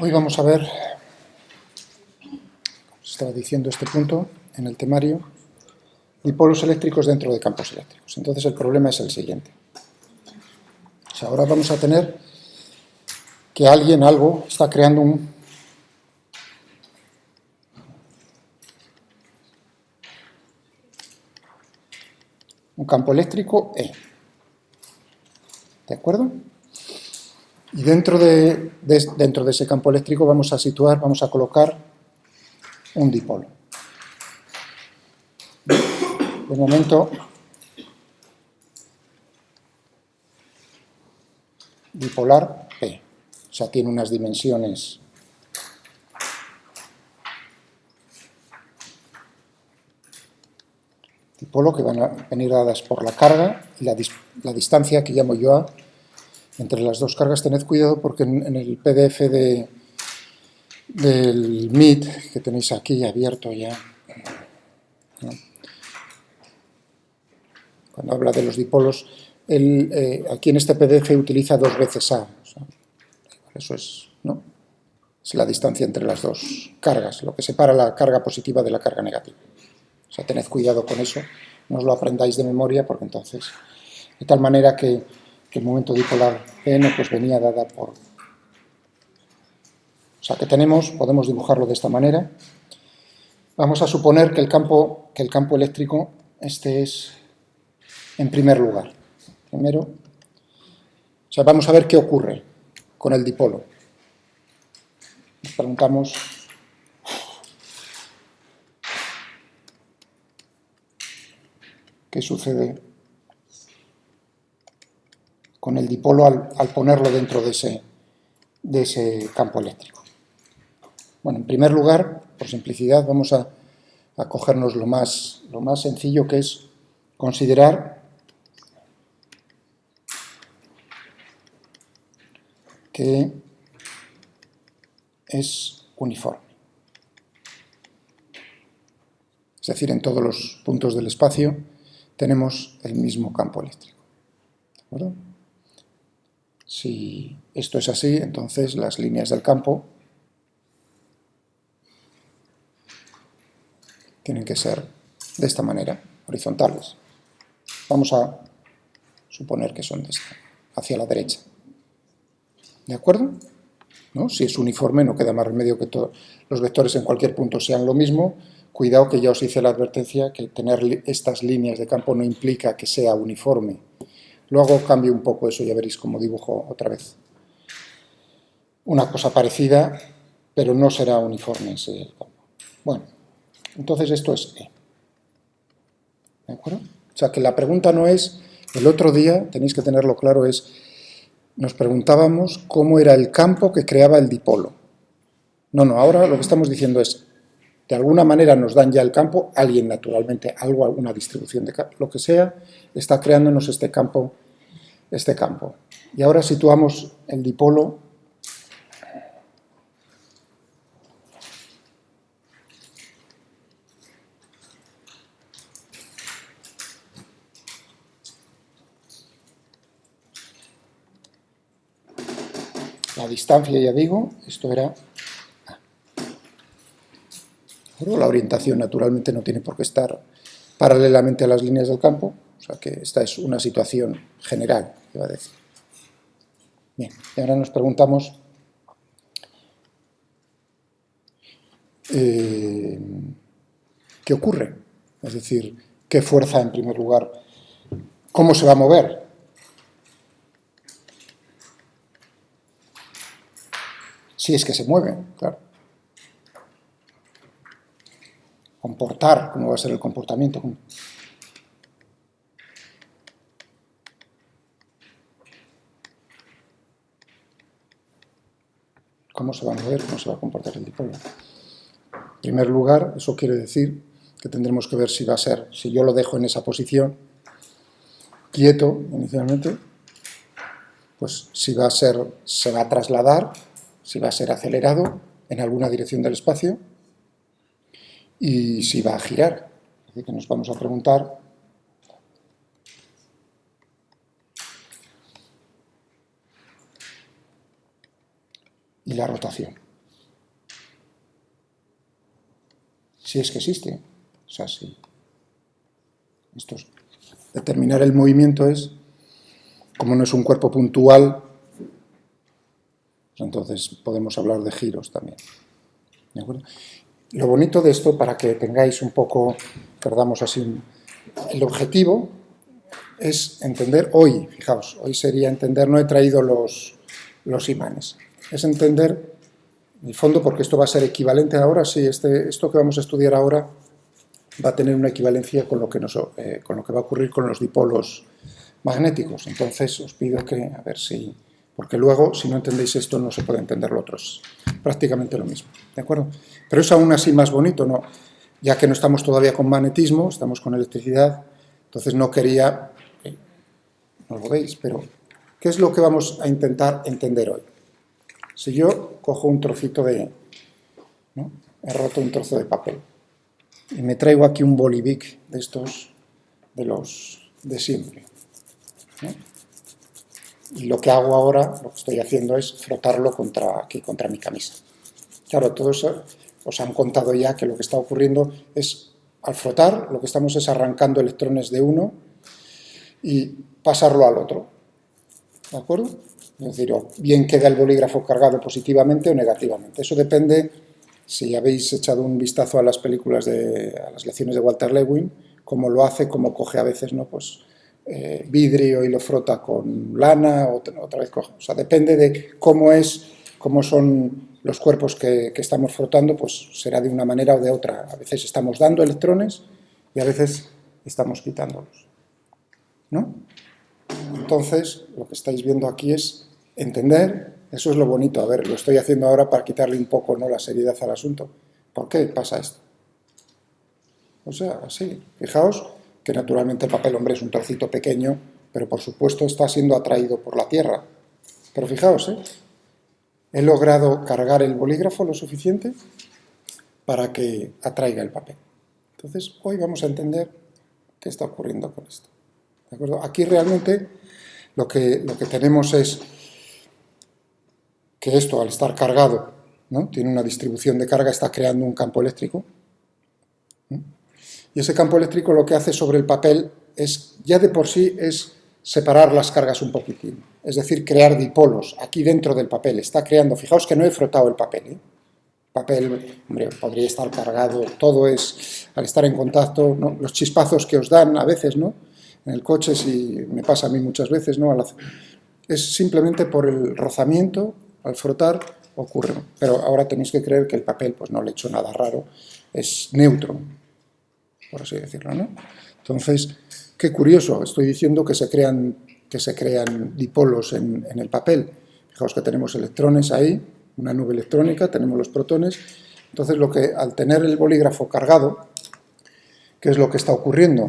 Hoy vamos a ver, estaba diciendo este punto en el temario, dipolos eléctricos dentro de campos eléctricos. Entonces el problema es el siguiente. O sea, ahora vamos a tener que algo, está creando un campo eléctrico E. ¿De acuerdo? Y dentro de ese campo eléctrico vamos a colocar un dipolo. De momento, dipolar P. O sea, tiene unas dimensiones dipolo que van a venir dadas por la carga y la distancia que llamo yo A entre las dos cargas. Tened cuidado porque en el PDF del Meet que tenéis aquí abierto ya, ¿no? Cuando habla de los dipolos, aquí en este PDF utiliza 2 veces A. O sea, eso es, ¿no? Es la distancia entre las dos cargas, lo que separa la carga positiva de la carga negativa. O sea, tened cuidado con eso, no os lo aprendáis de memoria, porque entonces, de tal manera que el momento dipolar N pues venía dada por... O sea, que podemos dibujarlo de esta manera. Vamos a suponer que el campo eléctrico, este es en primer lugar. Primero, o sea, vamos a ver qué ocurre con el dipolo. Nos preguntamos... ¿Qué sucede con el dipolo al ponerlo dentro de ese campo eléctrico? Bueno, en primer lugar, por simplicidad, vamos a cogernos lo más sencillo, que es considerar que es uniforme. Es decir, en todos los puntos del espacio tenemos el mismo campo eléctrico. ¿De acuerdo? Si esto es así, entonces las líneas del campo tienen que ser de esta manera, horizontales. Vamos a suponer que son hacia la derecha. ¿De acuerdo? ¿No? Si es uniforme, no queda más remedio que todos los vectores en cualquier punto sean lo mismo. Cuidado, que ya os hice la advertencia que tener estas líneas de campo no implica que sea uniforme. Luego cambio un poco eso, ya veréis cómo dibujo otra vez una cosa parecida, pero no será uniforme ese campo. Bueno, entonces esto es E. ¿De acuerdo? O sea que la pregunta no es, el otro día, tenéis que tenerlo claro, nos preguntábamos cómo era el campo que creaba el dipolo. No, ahora lo que estamos diciendo es, de alguna manera nos dan ya el campo, alguien naturalmente, alguna distribución de campo, lo que sea, está creándonos este campo. Y ahora situamos el dipolo la distancia, ya digo, esto era A. Pero la orientación naturalmente no tiene por qué estar paralelamente a las líneas del campo, o sea que esta es una situación general, iba a decir. Bien, y ahora nos preguntamos ¿qué ocurre? Es decir, ¿qué fuerza en primer lugar? ¿Cómo se va a mover? Si es que se mueve, claro. Comportar, ¿cómo va a ser el comportamiento? ¿Cómo se va a mover? ¿Cómo se va a comportar el dipolo? En primer lugar, eso quiere decir que tendremos que ver si va a ser, si yo lo dejo en esa posición, quieto inicialmente, pues si va a ser, se va a trasladar, si va a ser acelerado en alguna dirección del espacio y si va a girar. Así que nos vamos a preguntar y la rotación. si es que existe. O sea, si determinar el movimiento es, como no es un cuerpo puntual, pues entonces podemos hablar de giros también. ¿De acuerdo? Lo bonito de esto, para que tengáis un poco, perdamos así, el objetivo es entender hoy, fijaos, hoy sería entender, no he traído los imanes, es entender el fondo, porque esto va a ser equivalente ahora, sí, esto que vamos a estudiar ahora va a tener una equivalencia con lo que va a ocurrir con los dipolos magnéticos. Entonces os pido que, a ver si, porque luego si no entendéis esto no se puede entender lo otro, es prácticamente lo mismo, ¿de acuerdo? Pero es aún así más bonito, ¿no? Ya que no estamos todavía con magnetismo, estamos con electricidad, entonces no quería, no lo veis, pero ¿qué es lo que vamos a intentar entender hoy? Si yo cojo un trocito ¿no? He roto un trozo de papel y me traigo aquí un bolivic de estos, de los de siempre, ¿no? Y lo que hago ahora, lo que estoy haciendo es frotarlo contra mi camisa. Claro, todos os han contado ya que lo que está ocurriendo es, al frotar, lo que estamos es arrancando electrones de uno y pasarlo al otro, ¿de acuerdo? Es decir, o bien queda el bolígrafo cargado positivamente o negativamente. Eso depende, si habéis echado un vistazo a las películas, a las lecciones de Walter Lewin, cómo lo hace, cómo coge a veces, ¿no? Pues vidrio y lo frota con lana, otra vez coge. O sea, depende de cómo son los cuerpos que estamos frotando, pues será de una manera o de otra. A veces estamos dando electrones y a veces estamos quitándolos, ¿no? Entonces, lo que estáis viendo aquí es entender, eso es lo bonito. A ver, lo estoy haciendo ahora para quitarle un poco, ¿no?, la seriedad al asunto. ¿Por qué pasa esto? O sea, así, fijaos que naturalmente el papel, hombre, es un trocito pequeño, pero por supuesto está siendo atraído por la Tierra. Pero fijaos, he logrado cargar el bolígrafo lo suficiente para que atraiga el papel. Entonces, hoy vamos a entender qué está ocurriendo con esto. ¿De acuerdo? Aquí realmente lo que tenemos es que esto, al estar cargado, ¿no?, tiene una distribución de carga, está creando un campo eléctrico. Y ese campo eléctrico lo que hace sobre el papel es, ya de por sí, es separar las cargas un poquitín. Es decir, crear dipolos aquí dentro del papel. Está creando, fijaos que no he frotado el papel, ¿eh? Papel, hombre, podría estar cargado, todo es, al estar en contacto, ¿no?, los chispazos que os dan a veces, ¿no?, en el coche, si me pasa a mí muchas veces, ¿no?, es simplemente por el rozamiento, al frotar, ocurre. Pero ahora tenéis que creer que el papel, pues no le he hecho nada raro, es neutro, por así decirlo, ¿no? Entonces, qué curioso, estoy diciendo que se crean dipolos en el papel. Fijaos que tenemos electrones ahí, una nube electrónica, tenemos los protones. Entonces, al tener el bolígrafo cargado, ¿qué es lo que está ocurriendo?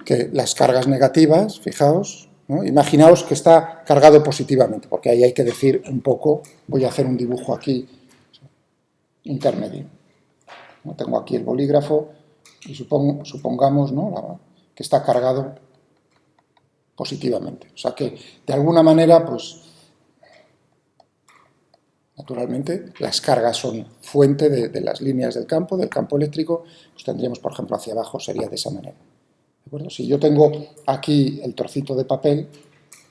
Que las cargas negativas, fijaos, ¿no?, imaginaos que está cargado positivamente, porque ahí hay que decir un poco, voy a hacer un dibujo aquí intermedio. ¿No? Tengo aquí el bolígrafo y supongamos, ¿no?, que está cargado positivamente. O sea que, de alguna manera, pues, naturalmente, las cargas son fuente de las líneas del campo eléctrico, pues tendríamos, por ejemplo, hacia abajo, sería de esa manera. ¿De acuerdo? Si yo tengo aquí el trocito de papel,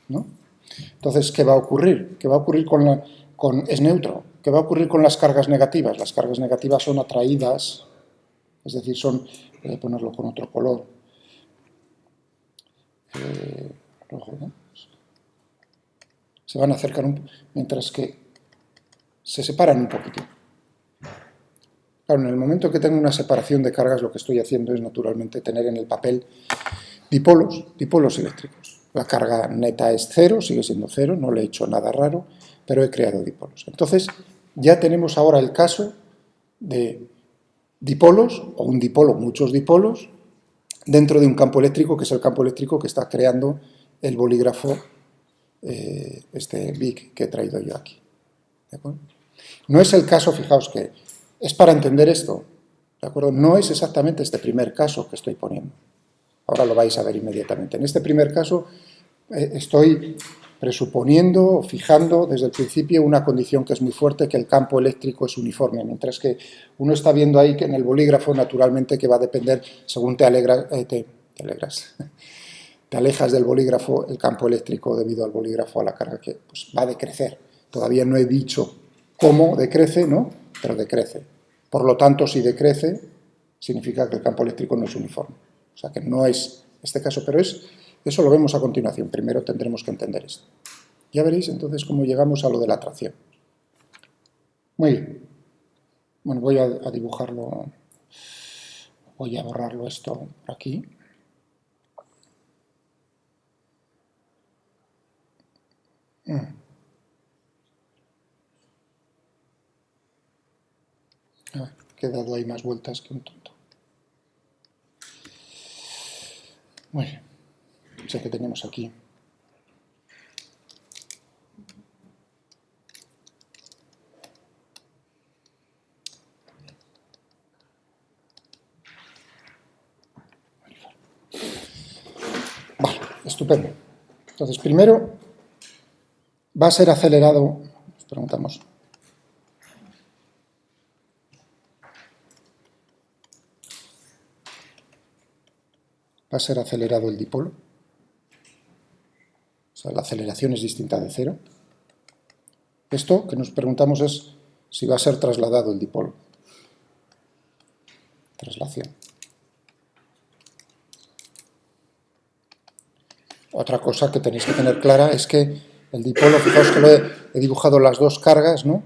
¿no?, entonces, ¿qué va a ocurrir? ¿Qué va a ocurrir es neutro? ¿Qué va a ocurrir con las cargas negativas? Las cargas negativas son atraídas, es decir, voy a ponerlo con otro color, rojo, ¿no?, se van a acercar mientras que se separan un poquito. Claro, en el momento que tengo una separación de cargas, lo que estoy haciendo es, naturalmente, tener en el papel dipolos eléctricos. La carga neta es cero, sigue siendo cero, no le he hecho nada raro, pero he creado dipolos. Entonces, ya tenemos ahora el caso de dipolos, o un dipolo, muchos dipolos, dentro de un campo eléctrico, que es el campo eléctrico que está creando el bolígrafo, este Bic que he traído yo aquí. ¿De acuerdo? No es el caso, fijaos que es para entender esto, ¿de acuerdo? No es exactamente este primer caso que estoy poniendo. Ahora lo vais a ver inmediatamente. En este primer caso estoy presuponiendo o fijando desde el principio una condición que es muy fuerte, que el campo eléctrico es uniforme, mientras que uno está viendo ahí que en el bolígrafo naturalmente que va a depender, según te alejas del bolígrafo, el campo eléctrico debido al bolígrafo, a la carga que pues, va a decrecer. Todavía no he dicho cómo decrece, ¿no? Pero decrece. Por lo tanto, si decrece, significa que el campo eléctrico no es uniforme. O sea que no es este caso, pero eso lo vemos a continuación. Primero tendremos que entender esto. Ya veréis entonces cómo llegamos a lo de la atracción. Muy bien. Bueno, voy a dibujarlo. Voy a borrarlo esto por aquí. Que he dado ahí más vueltas que un tonto. Muy bien. Sé que tenemos aquí. Vale, estupendo. Entonces, primero va a ser acelerado, nos preguntamos, va a ser acelerado el dipolo. O sea, la aceleración es distinta de cero. Esto que nos preguntamos es si va a ser trasladado el dipolo. Traslación. Otra cosa que tenéis que tener clara es que el dipolo, fijaos que he dibujado las dos cargas, ¿no?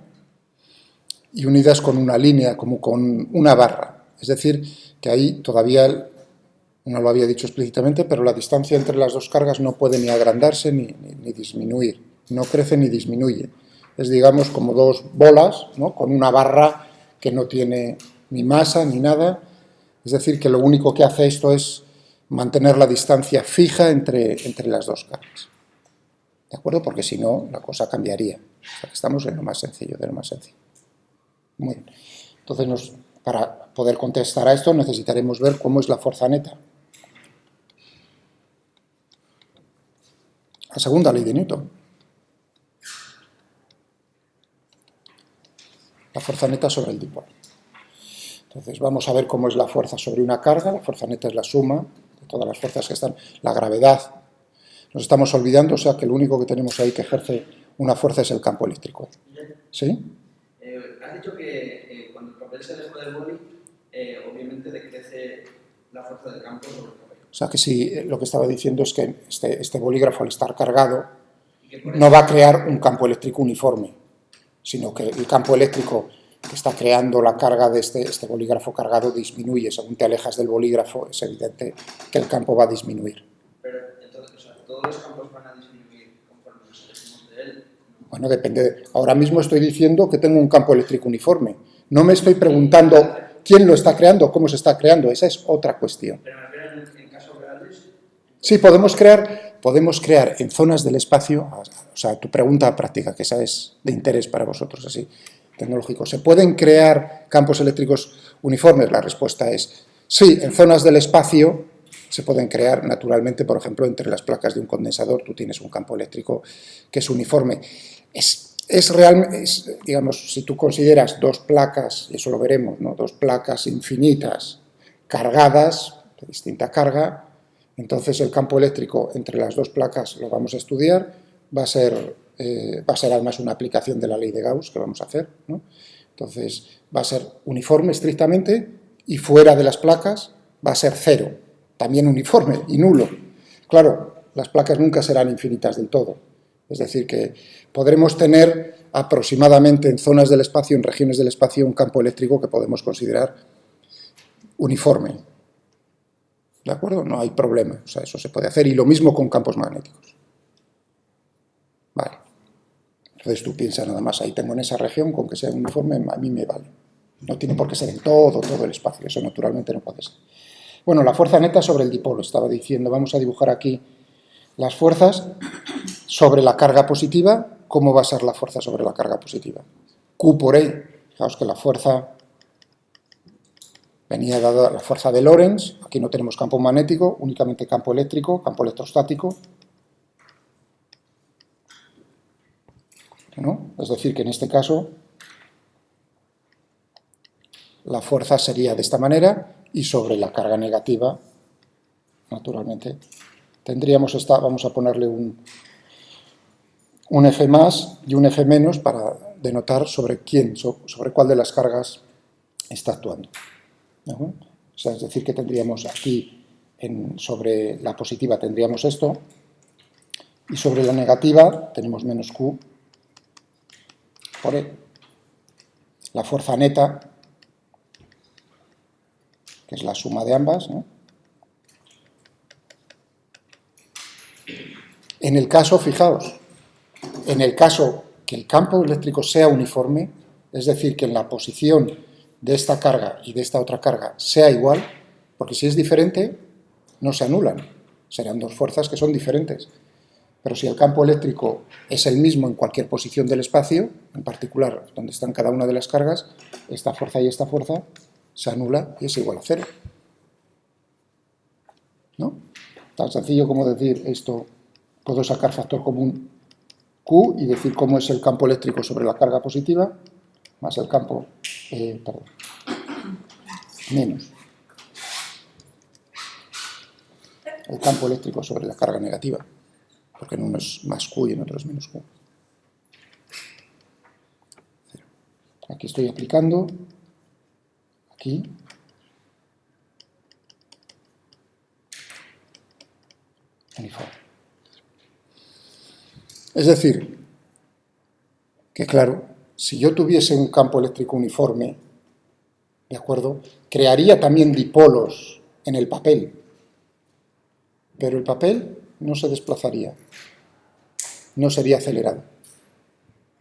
Y unidas con una línea, como con una barra. Es decir, que ahí todavía, no lo había dicho explícitamente, pero la distancia entre las dos cargas no puede ni agrandarse ni disminuir. No crece ni disminuye. Es, digamos, como dos bolas, ¿no? Con una barra que no tiene ni masa ni nada. Es decir, que lo único que hace esto es mantener la distancia fija entre las dos cargas. ¿De acuerdo? Porque si no, la cosa cambiaría. O sea, estamos en lo más sencillo, de lo más sencillo. Muy bien. Entonces, para poder contestar a esto, necesitaremos ver cómo es la fuerza neta. La segunda ley de Newton. La fuerza neta sobre el dipolo. Entonces, vamos a ver cómo es la fuerza sobre una carga. La fuerza neta es la suma de todas las fuerzas que están. La gravedad. Nos estamos olvidando, o sea, que lo único que tenemos ahí que ejerce una fuerza es el campo eléctrico. ¿Sí? Has dicho que cuando el papel se aleja del boli, obviamente decrece la fuerza del campo sobre el papel. O sea, que si lo que estaba diciendo es que este bolígrafo, al estar cargado, no va a crear un campo eléctrico uniforme, sino que el campo eléctrico que está creando la carga de este bolígrafo cargado disminuye. Según te alejas del bolígrafo, es evidente que el campo va a disminuir. Pero entonces, o sea, todos los campos van a disminuir conforme nos alejemos de él. Bueno, depende. Ahora mismo estoy diciendo que tengo un campo eléctrico uniforme. No me estoy preguntando quién lo está creando, cómo se está creando. Esa es otra cuestión. Pero en casos reales. Sí, podemos crear en zonas del espacio, o sea, tu pregunta práctica, que esa es de interés para vosotros, así, tecnológico. ¿Se pueden crear campos eléctricos uniformes? La respuesta es sí, en zonas del espacio se pueden crear naturalmente, por ejemplo, entre las placas de un condensador, tú tienes un campo eléctrico que es uniforme. Digamos, si tú consideras dos placas, y eso lo veremos, ¿no? Dos placas infinitas cargadas, de distinta carga, entonces el campo eléctrico entre las dos placas lo vamos a estudiar, va a ser además una aplicación de la ley de Gauss que vamos a hacer, ¿no? Entonces va a ser uniforme estrictamente y fuera de las placas va a ser cero, también uniforme y nulo. Claro, las placas nunca serán infinitas del todo, es decir que podremos tener aproximadamente en zonas del espacio, en regiones del espacio, un campo eléctrico que podemos considerar uniforme. ¿De acuerdo? No hay problema, o sea, eso se puede hacer, y lo mismo con campos magnéticos. Vale. Entonces tú piensas nada más, ahí tengo en esa región, con que sea uniforme, a mí me vale. No tiene por qué ser en todo el espacio, eso naturalmente no puede ser. Bueno, la fuerza neta sobre el dipolo, estaba diciendo, vamos a dibujar aquí las fuerzas sobre la carga positiva. ¿Cómo va a ser la fuerza sobre la carga positiva? Q por E, fijaos que la fuerza venía dada la fuerza de Lorentz, aquí no tenemos campo magnético, únicamente campo eléctrico, campo electrostático. ¿no? Es decir, que en este caso la fuerza sería de esta manera y sobre la carga negativa, naturalmente, tendríamos esta, vamos a ponerle un F más y un F menos para denotar sobre quién, sobre cuál de las cargas está actuando. O sea, es decir, que tendríamos aquí, sobre la positiva tendríamos esto, y sobre la negativa tenemos menos Q por E. La fuerza neta, que es la suma de ambas, ¿no? En el caso, fijaos, en el caso que el campo eléctrico sea uniforme, es decir, que en la posición de esta carga y de esta otra carga sea igual, porque si es diferente, no se anulan, serán dos fuerzas que son diferentes. Pero si el campo eléctrico es el mismo en cualquier posición del espacio, en particular donde están cada una de las cargas, esta fuerza y esta fuerza se anula y es igual a cero. ¿No? Tan sencillo como decir esto, puedo sacar factor común Q y decir cómo es el campo eléctrico sobre la carga positiva más el campo, menos el campo eléctrico sobre la carga negativa, porque en uno es más Q y en otro es menos Q. Aquí estoy aplicando, aquí, uniforme. Es decir, que claro, si yo tuviese un campo eléctrico uniforme, ¿de acuerdo?, crearía también dipolos en el papel, pero el papel no se desplazaría, no sería acelerado.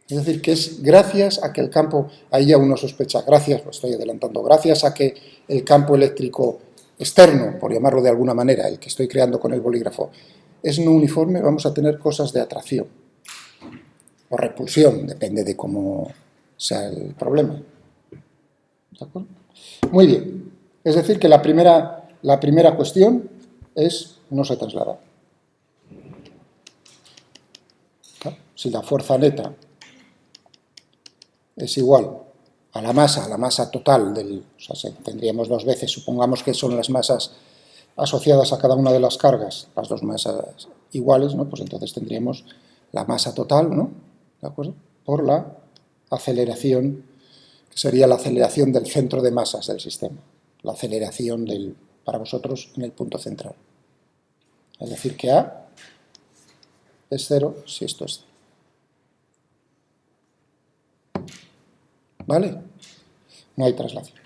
Es decir, que es gracias a que el campo, ahí ya uno sospecha, gracias, lo estoy adelantando, gracias a que el campo eléctrico externo, por llamarlo de alguna manera, el que estoy creando con el bolígrafo, es no uniforme, vamos a tener cosas de atracción o repulsión, depende de cómo sea el problema. ¿De acuerdo? Muy bien, es decir, que la primera cuestión es no se traslada. Si la fuerza neta es igual a la masa total o sea, tendríamos dos veces, supongamos que son las masas asociadas a cada una de las cargas, las dos masas iguales, ¿no? Pues entonces tendríamos la masa total, ¿no? ¿De acuerdo? Por la aceleración, que sería la aceleración del centro de masas del sistema, la aceleración para vosotros en el punto central. Es decir, que A es 0 si esto es 0. ¿Vale? No hay traslación.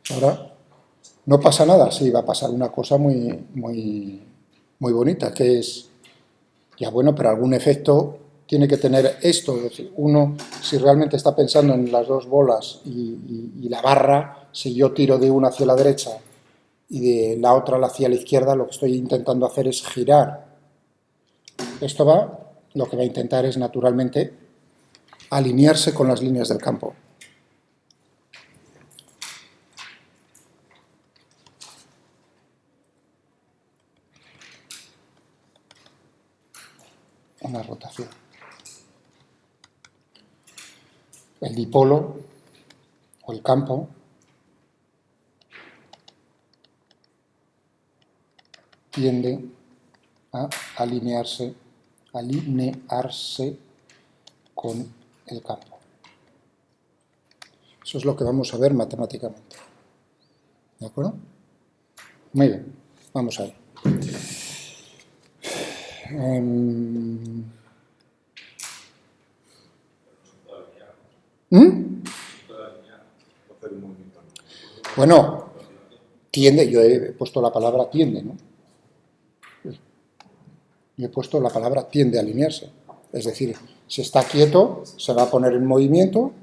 Ahora, no pasa nada, sí, va a pasar una cosa muy bonita, que es, ya bueno, pero algún efecto tiene que tener esto, es decir, uno, si realmente está pensando en las dos bolas y la barra, si yo tiro de una hacia la derecha y de la otra hacia la izquierda, lo que estoy intentando hacer es girar. Esto lo que va a intentar es, naturalmente, alinearse con las líneas del campo. Una rotación. El dipolo o el campo tiende a alinearse con el campo. Eso es lo que vamos a ver matemáticamente. ¿De acuerdo? Muy bien, vamos a ver. Bueno, tiende, yo he puesto la palabra tiende, ¿no? Yo he puesto la palabra tiende a alinearse. Es decir, si está quieto, se va a poner en movimiento,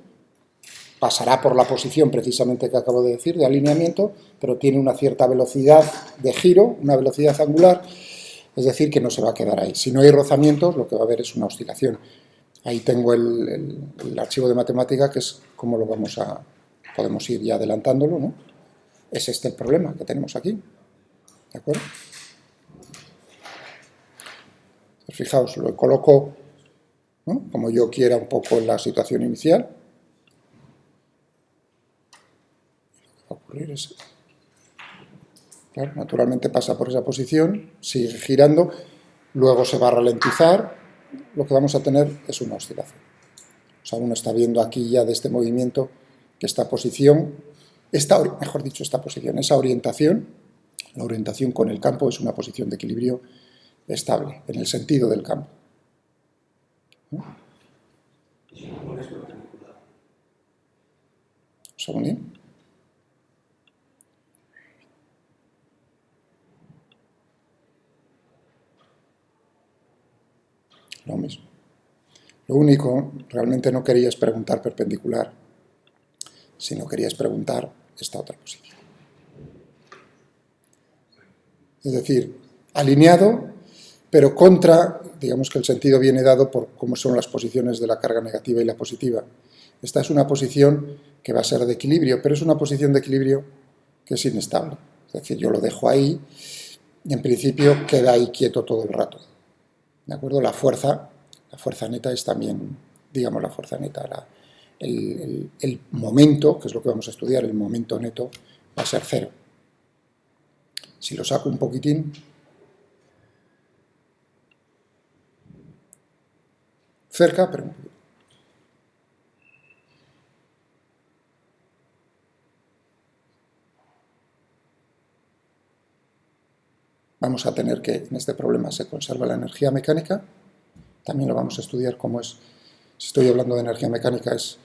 pasará por la posición precisamente que acabo de decir, de alineamiento, pero tiene una cierta velocidad de giro, una velocidad angular, es decir, que no se va a quedar ahí. Si no hay rozamientos, lo que va a haber es una oscilación. Ahí tengo el archivo de matemática, que es como podemos ir ya adelantándolo, ¿no? es este el problema que tenemos aquí. ¿De acuerdo? Pues fijaos, lo coloco, ¿no?, como yo quiera un poco en la situación inicial. Lo que va a ocurrir es, claro, naturalmente pasa por esa posición, sigue girando, luego se va a ralentizar, lo que vamos a tener es una oscilación. O sea, uno está viendo aquí ya de este movimiento que esta posición, mejor dicho, esta posición, esa orientación, la orientación con el campo es una posición de equilibrio estable, en el sentido del campo. ¿No? Un segundín. Lo mismo. Lo único, realmente no querías preguntar perpendicular, sino querías preguntar esta otra posición. Es decir, alineado, pero contra, digamos que el sentido viene dado por cómo son las posiciones de la carga negativa y la positiva. Esta es una posición que va a ser de equilibrio, pero es una posición de equilibrio que es inestable. Es decir, yo lo dejo ahí y en principio queda ahí quieto todo el rato. ¿De acuerdo? La fuerza neta es también, digamos, la fuerza neta. El momento, que es lo que vamos a estudiar, el momento neto, va a ser 0. Si lo saco un poquitín, cerca, pero un poquito. Vamos a tener que, en este problema se conserva la energía mecánica, también lo vamos a estudiar cómo es, si estoy hablando de energía mecánica, es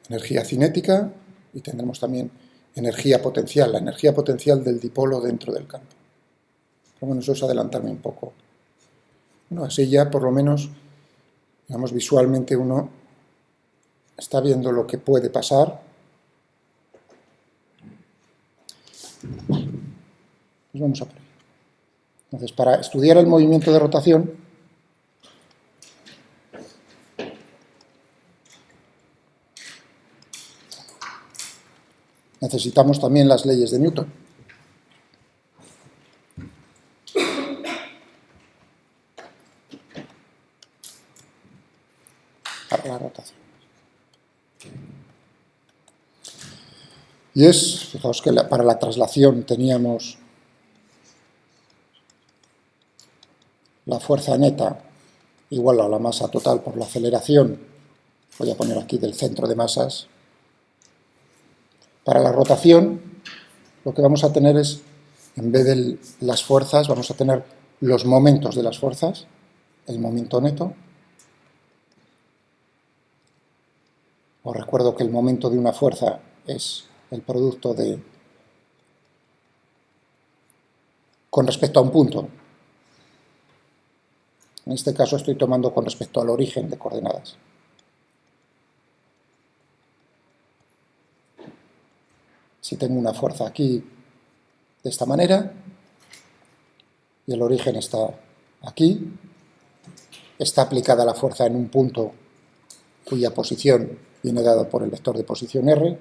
energía cinética, y tendremos también energía potencial, la energía potencial del dipolo dentro del campo. Pero bueno, eso es adelantarme un poco. Bueno, así ya por lo menos, digamos, visualmente uno está viendo lo que puede pasar. Pues vamos a por ello. Entonces, para estudiar el movimiento de rotación, necesitamos también las leyes de Newton. Para la rotación. Y es, fijaos que para la traslación teníamos la fuerza neta igual a la masa total por la aceleración, voy a poner aquí del centro de masas. Para la rotación, lo que vamos a tener es, en vez de las fuerzas, vamos a tener los momentos de las fuerzas, el momento neto. Os recuerdo que el momento de una fuerza es el producto de, con respecto a un punto. En este caso estoy tomando con respecto al origen de coordenadas. Si tengo una fuerza aquí de esta manera y el origen está aquí, está aplicada la fuerza en un punto cuya posición viene dada por el vector de posición R,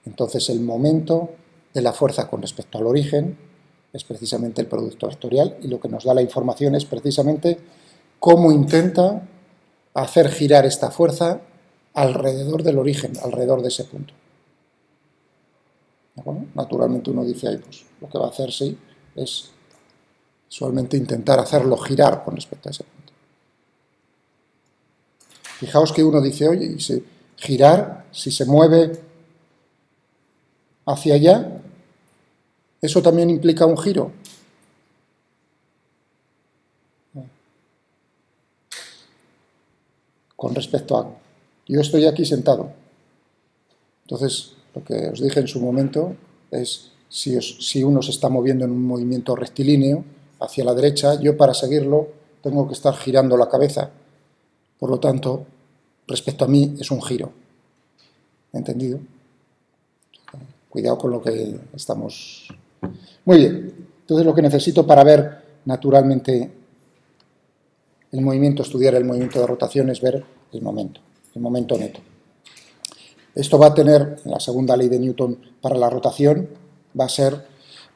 entonces el momento de la fuerza con respecto al origen es precisamente el producto vectorial y lo que nos da la información es precisamente cómo intenta hacer girar esta fuerza alrededor del origen, alrededor de ese punto. Bueno, naturalmente uno dice, ahí, pues lo que va a hacer sí es solamente intentar hacerlo girar con respecto a ese punto. Fijaos que uno dice, oye, y si girar, si se mueve hacia allá, ¿eso también implica un giro? Con respecto a, yo estoy aquí sentado, entonces lo que os dije en su momento es, si uno se está moviendo en un movimiento rectilíneo hacia la derecha, yo para seguirlo tengo que estar girando la cabeza, por lo tanto, respecto a mí es un giro, ¿entendido? Cuidado con lo que estamos... Muy bien, entonces lo que necesito para ver naturalmente el movimiento, estudiar el movimiento de rotación es ver el momento neto. Esto va a tener, en la segunda ley de Newton para la rotación, va a ser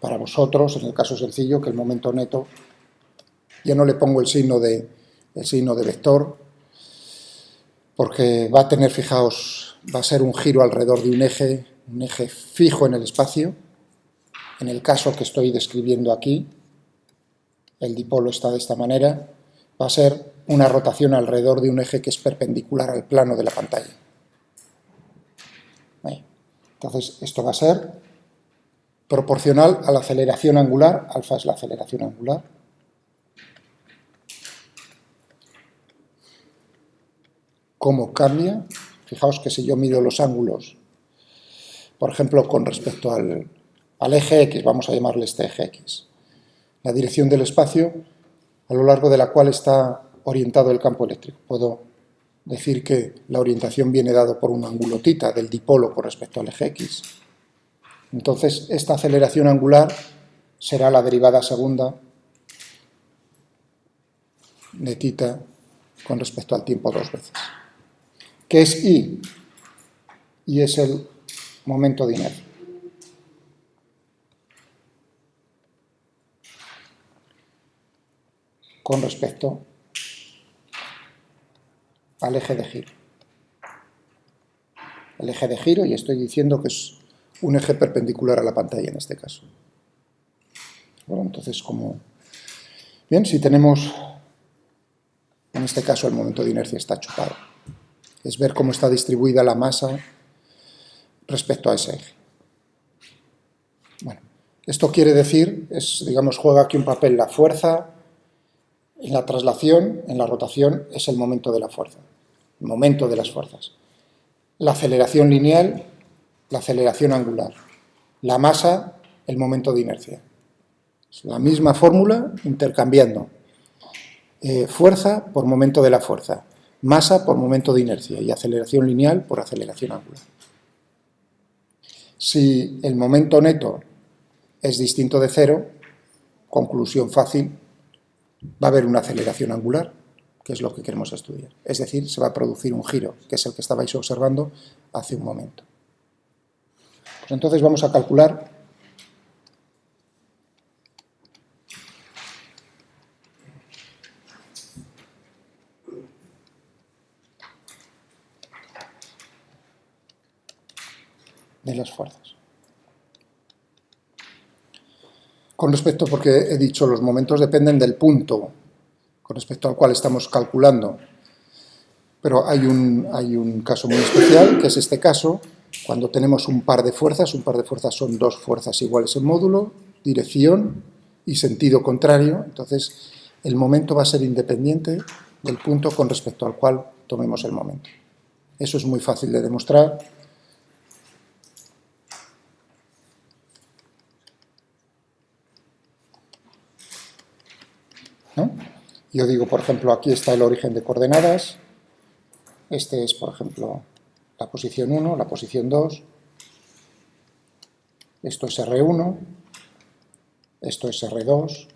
para vosotros, en el caso sencillo, que el momento neto, ya no le pongo el signo de vector, porque va a tener, fijaos, va a ser un giro alrededor de un eje fijo en el espacio. En el caso que estoy describiendo aquí, el dipolo está de esta manera, va a ser una rotación alrededor de un eje que es perpendicular al plano de la pantalla. Ahí. Entonces, esto va a ser proporcional a la aceleración angular, alfa es la aceleración angular. ¿Cómo cambia? Fijaos que si yo mido los ángulos, por ejemplo, con respecto al eje X, vamos a llamarle este eje X, la dirección del espacio a lo largo de la cual está orientado el campo eléctrico. Puedo decir que la orientación viene dado por un ángulo θ del dipolo con respecto al eje X. Entonces, esta aceleración angular será la derivada segunda de θ con respecto al tiempo dos veces. ¿Qué es I? I es el momento de inercia. Con respecto al eje de giro. El eje de giro, y estoy diciendo que es un eje perpendicular a la pantalla en este caso. Bueno, entonces, bien, si tenemos, en este caso el momento de inercia está chupado, es ver cómo está distribuida la masa respecto a ese eje. Bueno, esto quiere decir, digamos, juega aquí un papel la fuerza. En la traslación, en la rotación, es el momento de la fuerza, el momento de las fuerzas. La aceleración lineal, la aceleración angular. La masa, el momento de inercia. Es la misma fórmula intercambiando fuerza por momento de la fuerza, masa por momento de inercia y aceleración lineal por aceleración angular. Si el momento neto es distinto de cero, conclusión fácil, va a haber una aceleración angular, que es lo que queremos estudiar. Es decir, se va a producir un giro, que es el que estabais observando hace un momento. Pues entonces vamos a calcular de las fuerzas. Con respecto, porque he dicho, los momentos dependen del punto con respecto al cual estamos calculando. Pero hay un caso muy especial, que es este caso, cuando tenemos un par de fuerzas son dos fuerzas iguales en módulo, dirección y sentido contrario, entonces el momento va a ser independiente del punto con respecto al cual tomemos el momento. Eso es muy fácil de demostrar. ¿No? Yo digo, por ejemplo, aquí está el origen de coordenadas. Este es, por ejemplo, la posición 1, la posición 2. Esto es R1. Esto es R2.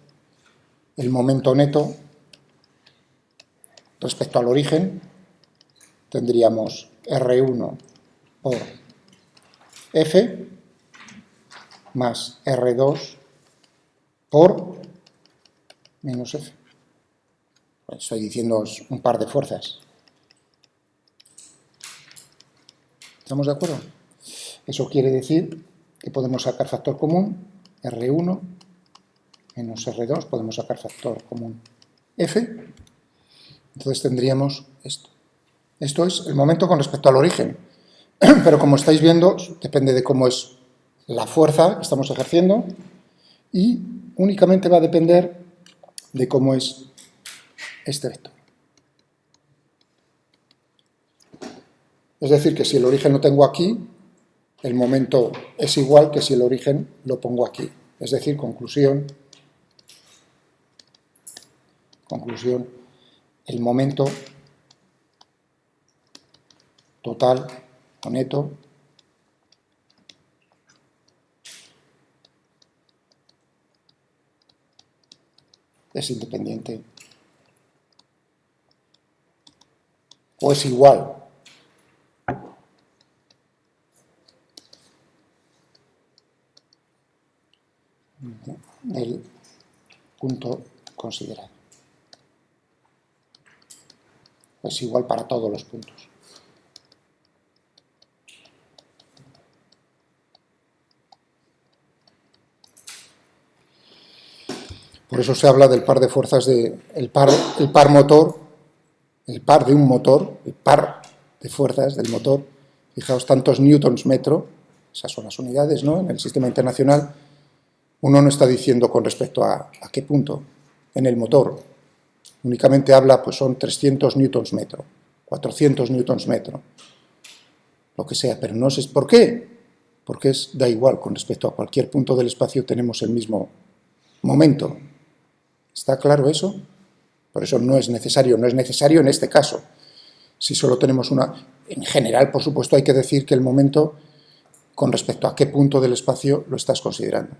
El momento neto respecto al origen tendríamos R1 por F más R2 por menos F. Estoy diciendo un par de fuerzas. ¿Estamos de acuerdo? Eso quiere decir que podemos sacar factor común, R1 menos R2, podemos sacar factor común F. Entonces tendríamos esto. Esto es el momento con respecto al origen. Pero como estáis viendo, depende de cómo es la fuerza que estamos ejerciendo y únicamente va a depender de cómo es este vector. Es decir, que si el origen lo tengo aquí, el momento es igual que si el origen lo pongo aquí. Es decir, conclusión, el momento total o neto es independiente o es igual punto considerado. Es igual para todos los puntos. Por eso se habla del par de fuerzas el par motor, el par de un motor, el par de fuerzas del motor. Fijaos, tantos newtons metro, esas son las unidades, ¿no? En el sistema internacional, uno no está diciendo con respecto a qué punto en el motor. Únicamente habla, pues son 300 newtons metro, 400 newtons metro, lo que sea, pero no sé por qué. Porque da igual, con respecto a cualquier punto del espacio tenemos el mismo momento. ¿Está claro eso? Por eso no es necesario en este caso. Si solo tenemos una... En general, por supuesto, hay que decir que el momento, con respecto a qué punto del espacio lo estás considerando,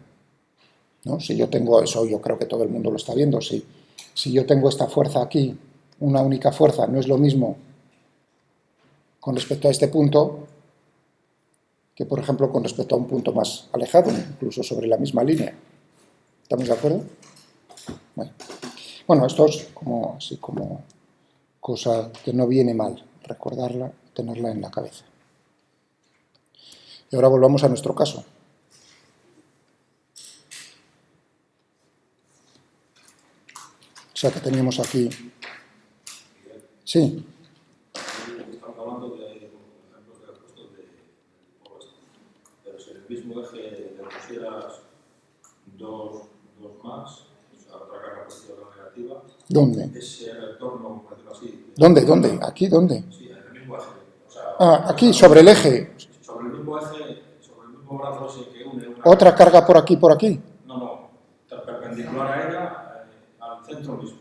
¿no? Si yo tengo eso, yo creo que todo el mundo lo está viendo. Si yo tengo esta fuerza aquí, una única fuerza, no es lo mismo con respecto a este punto que, por ejemplo, con respecto a un punto más alejado, incluso sobre la misma línea. ¿Estamos de acuerdo? Bueno, esto es así como cosa que no viene mal, recordarla, tenerla en la cabeza. Y ahora volvamos a nuestro caso. O sea que teníamos aquí... Sí. Estamos hablando de ejemplos de puestos de oeste. Pero si en el mismo eje le pusieras dos más, o sea, otra carga positiva o negativa, ¿Dónde? ese retorno, por decirlo así. ¿Dónde? ¿Aquí? ¿Dónde? Sí, en el mismo eje. O sea, aquí, sobre el eje. Sobre el mismo eje, sobre el mismo brazo ese que une una... ¿Otra carga por aquí, por aquí? No, perpendicular a ella, al centro mismo.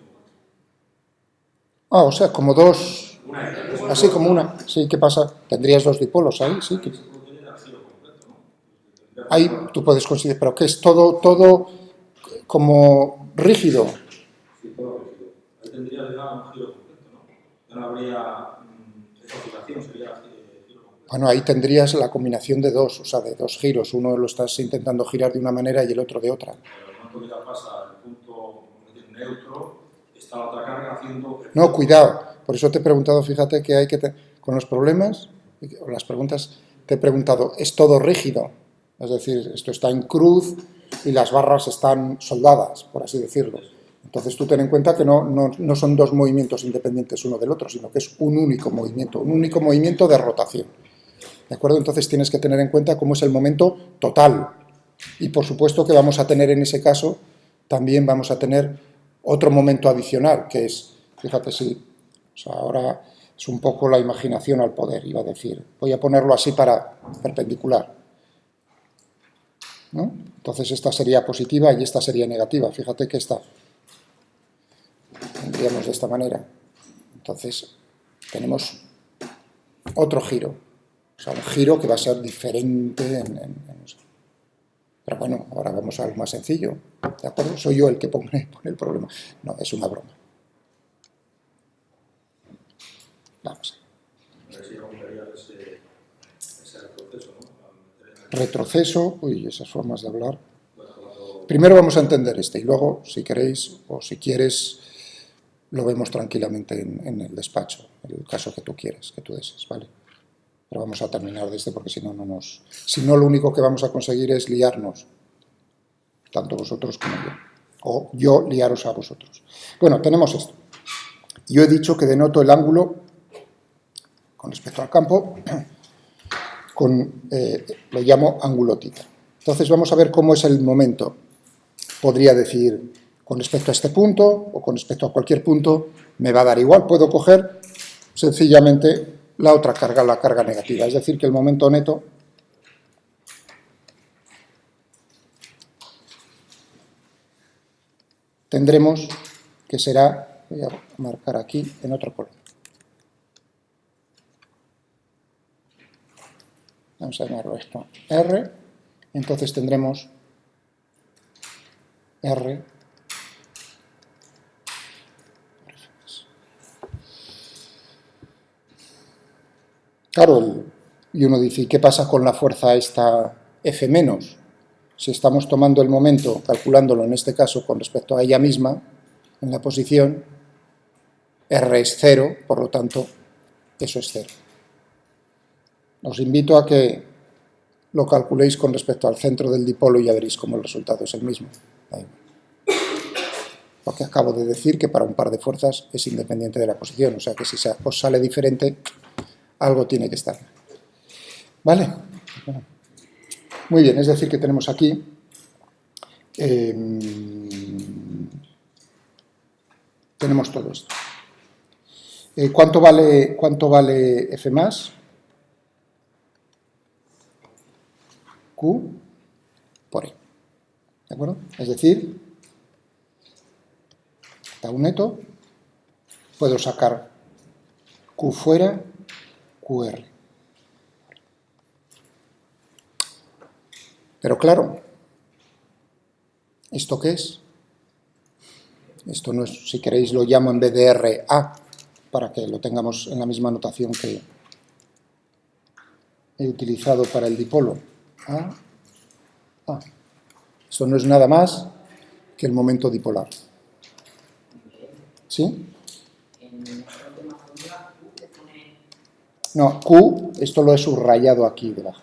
O sea, como dos... Así como una... Sí, ¿qué pasa? ¿Tendrías dos dipolos ahí? Sí. Ahí tú puedes considerar... Pero que es todo como rígido. Sí, todo rígido. Ahí tendrías ya un giro completo, ¿no? Ya no habría esa oscilación, sería giro completo. Bueno, ahí tendrías la combinación de dos, o sea, de dos giros. Uno lo estás intentando girar de una manera y el otro de otra. Pero el momento que ya pasa el punto neutro, está la otra carga haciendo... No, cuidado. Por eso te he preguntado, fíjate que hay que... Con los problemas, o las preguntas, te he preguntado, ¿es todo rígido? Es decir, esto está en cruz y las barras están soldadas, por así decirlo. Entonces tú ten en cuenta que no son dos movimientos independientes uno del otro, sino que es un único movimiento de rotación. ¿De acuerdo? Entonces tienes que tener en cuenta cómo es el momento total. Y por supuesto que vamos a tener en ese caso, también vamos a tener otro momento adicional, que es, fíjate, sí, o sea, ahora es un poco la imaginación al poder, iba a decir. Voy a ponerlo así para perpendicular, ¿no? Entonces esta sería positiva y esta sería negativa. Fíjate que esta tendríamos de esta manera. Entonces tenemos otro giro. O sea, un giro que va a ser diferente Pero bueno, ahora vamos a lo más sencillo. ¿De acuerdo? Soy yo el que pone el problema. No, es una broma. Vamos. Retroceso, esas formas de hablar. Primero vamos a entender este y luego, si queréis o si quieres, lo vemos tranquilamente en el despacho, en el caso que tú quieras, que tú desees, ¿vale? Pero vamos a terminar de este porque si no lo único que vamos a conseguir es liarnos, tanto vosotros como yo, o yo liaros a vosotros. Bueno, tenemos esto. Yo he dicho que denoto el ángulo con respecto al campo lo llamo ángulo θ. Entonces vamos a ver cómo es el momento. Podría decir con respecto a este punto o con respecto a cualquier punto, me va a dar igual. Puedo coger sencillamente la otra carga, la carga negativa. Es decir, que el momento neto tendremos que será, voy a marcar aquí en otro color. Vamos a llamarlo esto R. Entonces tendremos R. Claro, y uno dice, ¿y qué pasa con la fuerza esta F menos? si estamos tomando el momento, calculándolo en este caso con respecto a ella misma, en la posición, R es 0, por lo tanto, eso es 0. Os invito a que lo calculéis con respecto al centro del dipolo y ya veréis cómo el resultado es el mismo. Porque acabo de decir que para un par de fuerzas es independiente de la posición, o sea que si os sale diferente, algo tiene que estar. ¿Vale? Muy bien, es decir que tenemos aquí tenemos todo esto. ¿Cuánto vale F más? Q por E. ¿De acuerdo? Es decir, tau neto, puedo sacar Q fuera, QR. Pero claro, ¿esto qué es? Esto no es, si queréis lo llamo en vez de R, A, para que lo tengamos en la misma notación que he utilizado para el dipolo. A. Esto no es nada más que el momento dipolar. ¿Sí? No, Q, esto lo he subrayado aquí debajo.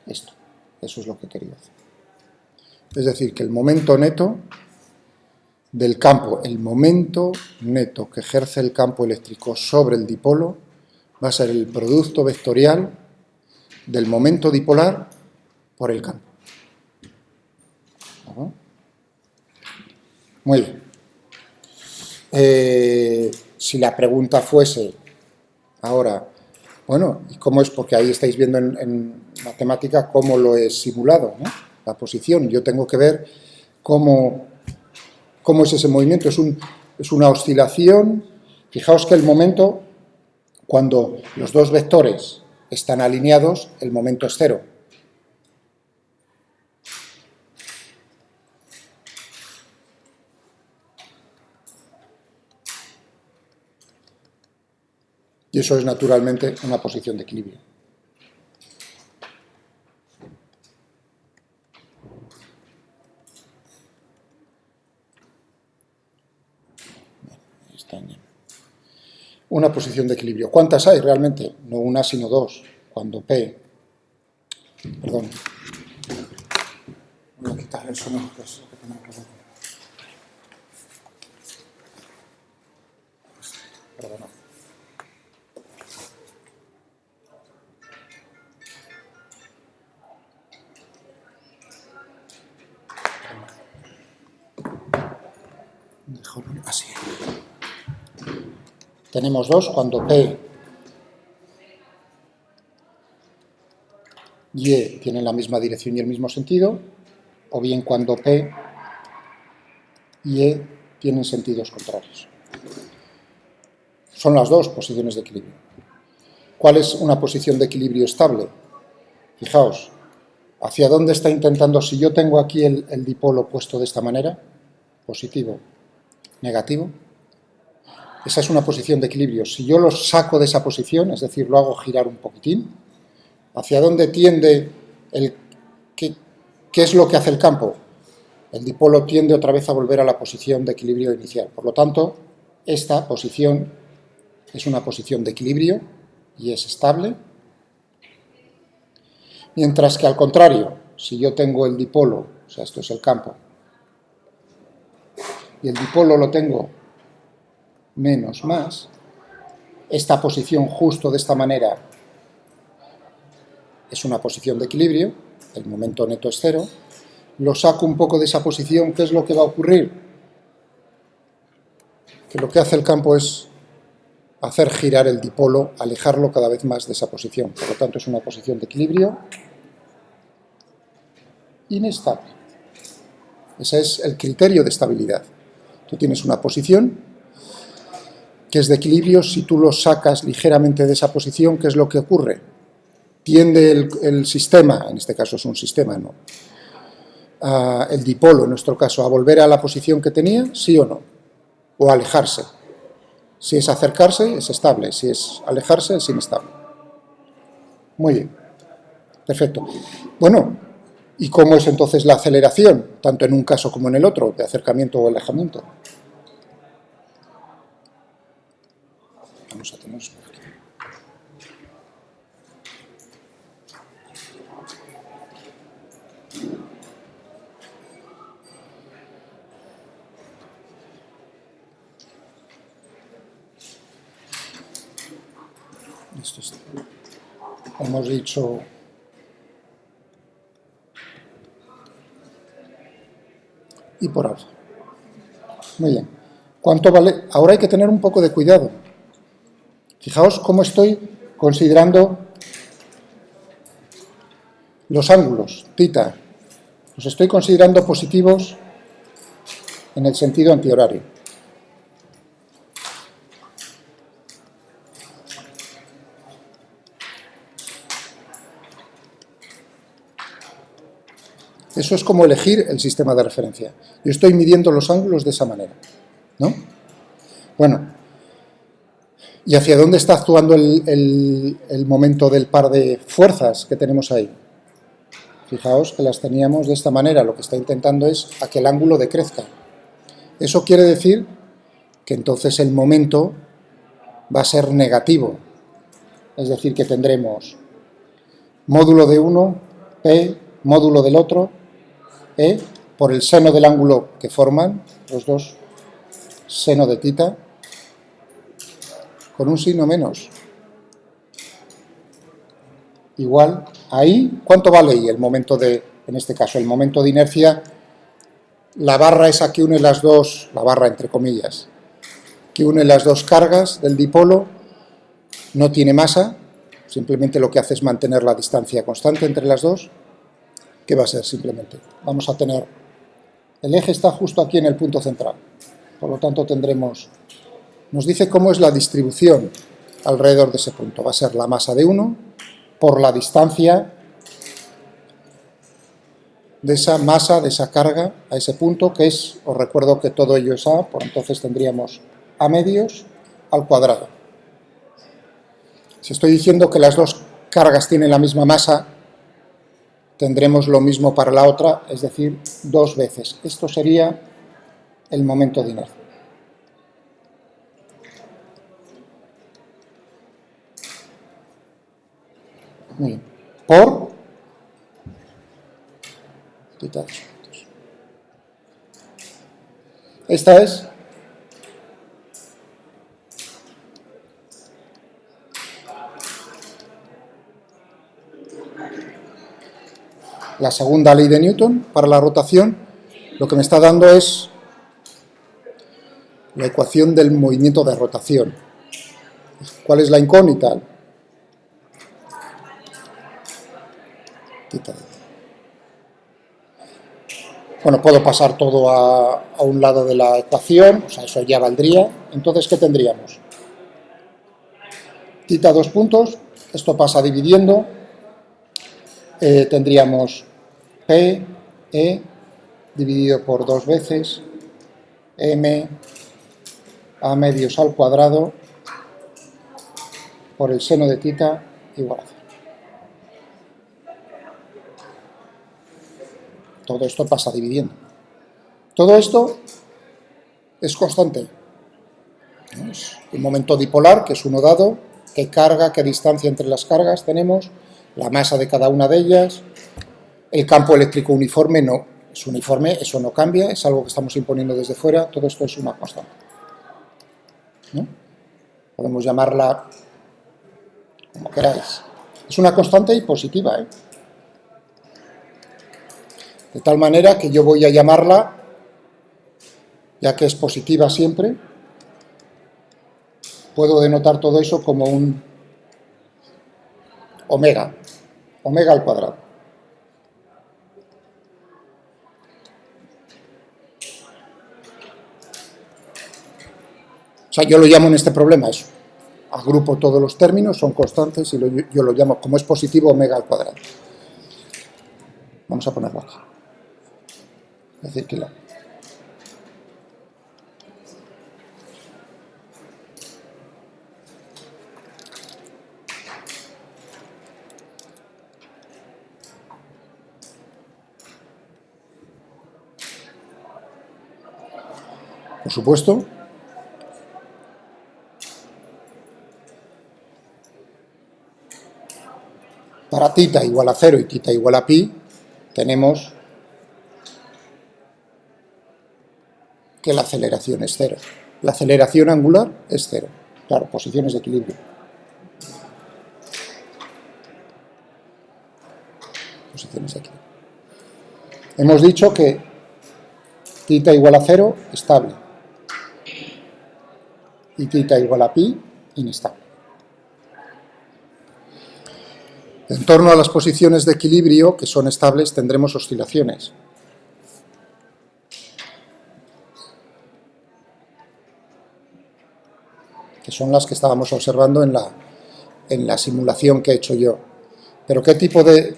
Esto, eso es lo que quería hacer. Es decir, que el momento neto del campo, el momento neto que ejerce el campo eléctrico sobre el dipolo, va a ser el producto vectorial del momento dipolar por el campo. ¿No? Muy bien. Si la pregunta fuese ahora, bueno, ¿y cómo es? Porque ahí estáis viendo en matemática cómo lo he simulado, ¿no? La posición. Yo tengo que ver cómo es ese movimiento. Es una oscilación. Fijaos que el momento, cuando los dos vectores están alineados, el momento es 0. Y eso es naturalmente una posición de equilibrio. Una posición de equilibrio. ¿Cuántas hay realmente? No una, sino dos. Cuando P... Perdón. Voy a quitar el sonido, que es lo que tenemos que hacer. Perdón. Así. Tenemos dos cuando P y E tienen la misma dirección y el mismo sentido, o bien cuando P y E tienen sentidos contrarios. Son las dos posiciones de equilibrio. ¿Cuál es una posición de equilibrio estable? Fijaos, ¿hacia dónde está intentando? Si yo tengo aquí el dipolo puesto de esta manera, positivo, negativo, esa es una posición de equilibrio. Si yo lo saco de esa posición, es decir, lo hago girar un poquitín, ¿hacia dónde tiende qué es lo que hace el campo? El dipolo tiende otra vez a volver a la posición de equilibrio inicial. Por lo tanto, esta posición es una posición de equilibrio y es estable. Mientras que al contrario, si yo tengo el dipolo, o sea, esto es el campo, y el dipolo lo tengo menos más, esta posición justo de esta manera es una posición de equilibrio, el momento neto es 0, lo saco un poco de esa posición, ¿qué es lo que va a ocurrir? Que lo que hace el campo es hacer girar el dipolo, alejarlo cada vez más de esa posición, por lo tanto es una posición de equilibrio inestable. Ese es el criterio de estabilidad. Tú tienes una posición que es de equilibrio, si tú lo sacas ligeramente de esa posición, ¿qué es lo que ocurre? Tiende el sistema, en este caso es un sistema, ¿no? El dipolo, en nuestro caso, a volver a la posición que tenía, sí o no, o a alejarse. Si es acercarse, es estable, si es alejarse, es inestable. Muy bien. Perfecto. Bueno, ¿y cómo es entonces la aceleración, tanto en un caso como en el otro, de acercamiento o alejamiento? Vamos a tener por aquí. Esto es, hemos dicho y por alfa. Muy bien. ¿Cuánto vale? Ahora hay que tener un poco de cuidado. Fijaos cómo estoy considerando los ángulos, θ. Los estoy considerando positivos en el sentido antihorario. Eso es como elegir el sistema de referencia. Yo estoy midiendo los ángulos de esa manera, ¿no? Bueno, ¿y hacia dónde está actuando el momento del par de fuerzas que tenemos ahí? Fijaos que las teníamos de esta manera. Lo que está intentando es a que el ángulo decrezca. Eso quiere decir que entonces el momento va a ser negativo. Es decir, que tendremos módulo de uno, P, módulo del otro, E, por el seno del ángulo que forman, los dos, seno de θ, con un signo menos. Igual, ahí, ¿cuánto vale ahí el momento de, en este caso, el momento de inercia? La barra esa que une las dos, la barra entre comillas, que une las dos cargas del dipolo, no tiene masa, simplemente lo que hace es mantener la distancia constante entre las dos. ¿Qué va a ser simplemente? Vamos a tener, el eje está justo aquí en el punto central, por lo tanto tendremos, nos dice cómo es la distribución alrededor de ese punto. Va a ser la masa de 1 por la distancia de esa masa, de esa carga a ese punto, que es, os recuerdo que todo ello es A, por entonces tendríamos A medios al cuadrado. Si estoy diciendo que las dos cargas tienen la misma masa, tendremos lo mismo para la otra, es decir, 2 veces. Esto sería el momento de inercia. Muy bien. Por θ. Esta es la segunda ley de Newton para la rotación. Lo que me está dando es la ecuación del movimiento de rotación. ¿Cuál es la incógnita? θ. Bueno, puedo pasar todo a un lado de la ecuación, o sea, eso ya valdría. Entonces, ¿qué tendríamos? θ 2 puntos, esto pasa dividiendo, tendríamos P, E, dividido por 2 veces, M, A medios al cuadrado, por el seno de θ igual a 0. Todo esto pasa dividiendo. Todo esto es constante. Es un momento dipolar, que es uno dado, qué carga, qué distancia entre las cargas tenemos, la masa de cada una de ellas, el campo eléctrico uniforme no es uniforme, eso no cambia, es algo que estamos imponiendo desde fuera, todo esto es una constante. ¿No? Podemos llamarla como queráis. Es una constante y positiva, ¿eh? De tal manera que yo voy a llamarla, ya que es positiva siempre, puedo denotar todo eso como un omega, omega al cuadrado. O sea, yo lo llamo en este problema eso. Agrupo todos los términos, son constantes y yo lo llamo, como es positivo, omega al cuadrado. Vamos a ponerlo aquí. Es decir, que Por supuesto, para θ igual a 0 y θ igual a pi, tenemos que la aceleración es 0. La aceleración angular es 0. Claro, posiciones de equilibrio. Posiciones de equilibrio. Hemos dicho que θ igual a 0, estable. Y θ igual a pi, inestable. En torno a las posiciones de equilibrio, que son estables, tendremos oscilaciones. Que son las que estábamos observando en la simulación que he hecho yo. Pero ¿qué tipo de...?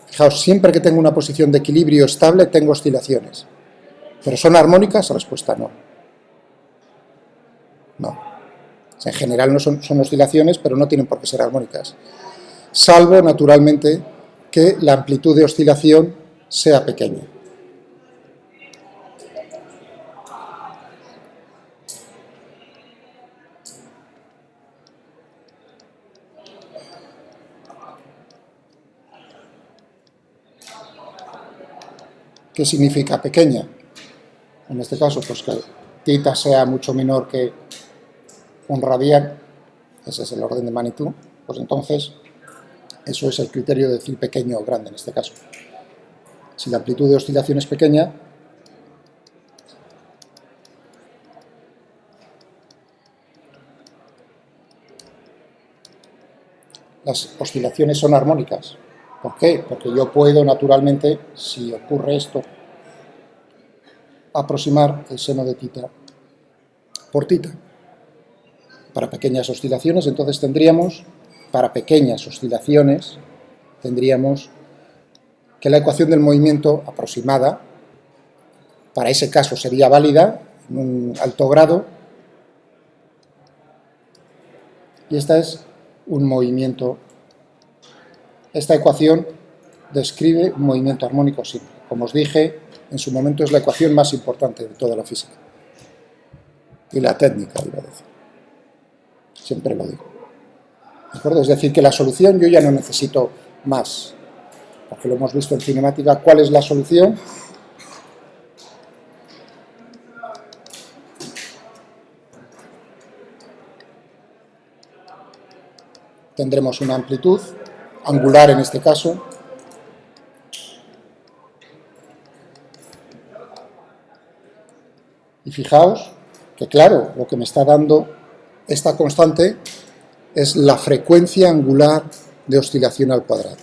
Fijaos, siempre que tengo una posición de equilibrio estable, tengo oscilaciones. ¿Pero son armónicas? Respuesta no. No. O sea, en general no son oscilaciones, pero no tienen por qué ser armónicas. Salvo, naturalmente, que la amplitud de oscilación sea pequeña. ¿Qué significa pequeña? En este caso, pues que θ sea mucho menor que un radian, ese es el orden de magnitud, pues entonces eso es el criterio de decir pequeño o grande en este caso. Si la amplitud de oscilación es pequeña, las oscilaciones son armónicas. ¿Por qué? Porque yo puedo naturalmente, si ocurre esto, aproximar el seno de θ por θ. Para pequeñas oscilaciones, entonces tendríamos, para pequeñas oscilaciones, tendríamos que la ecuación del movimiento aproximada, para ese caso sería válida en un alto grado, y esta es un movimiento. Esta ecuación describe un movimiento armónico simple. Como os dije, en su momento es la ecuación más importante de toda la física. Y la técnica, iba a decir. Siempre lo digo. ¿De acuerdo? Es decir, que la solución yo ya no necesito más. Porque lo hemos visto en cinemática. ¿Cuál es la solución? Tendremos una amplitud angular en este caso, y fijaos que claro, lo que me está dando esta constante es la frecuencia angular de oscilación al cuadrado,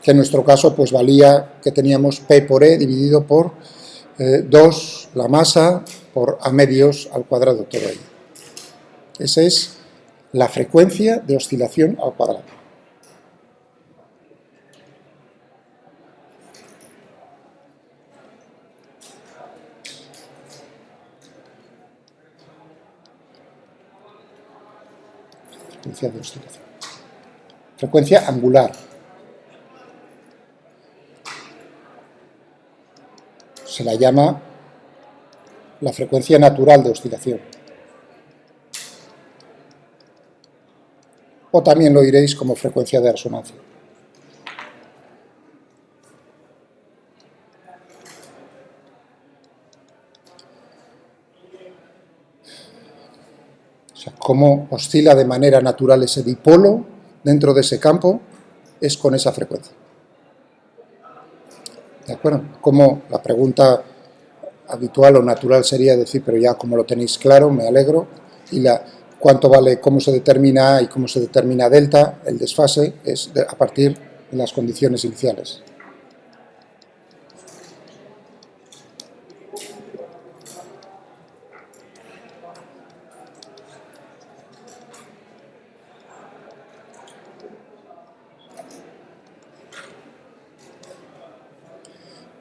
que en nuestro caso pues valía que teníamos P por E dividido por 2 la masa por A medios al cuadrado todo ello. Esa es la frecuencia de oscilación al cuadrado. Frecuencia de oscilación. Frecuencia angular. Se la llama la frecuencia natural de oscilación. O también lo diréis como frecuencia de resonancia. O sea, cómo oscila de manera natural ese dipolo dentro de ese campo es con esa frecuencia. ¿De acuerdo? Como la pregunta habitual o natural sería decir, pero ya como lo tenéis claro, me alegro, y cuánto vale, cómo se determina A y cómo se determina delta, el desfase es a partir de las condiciones iniciales.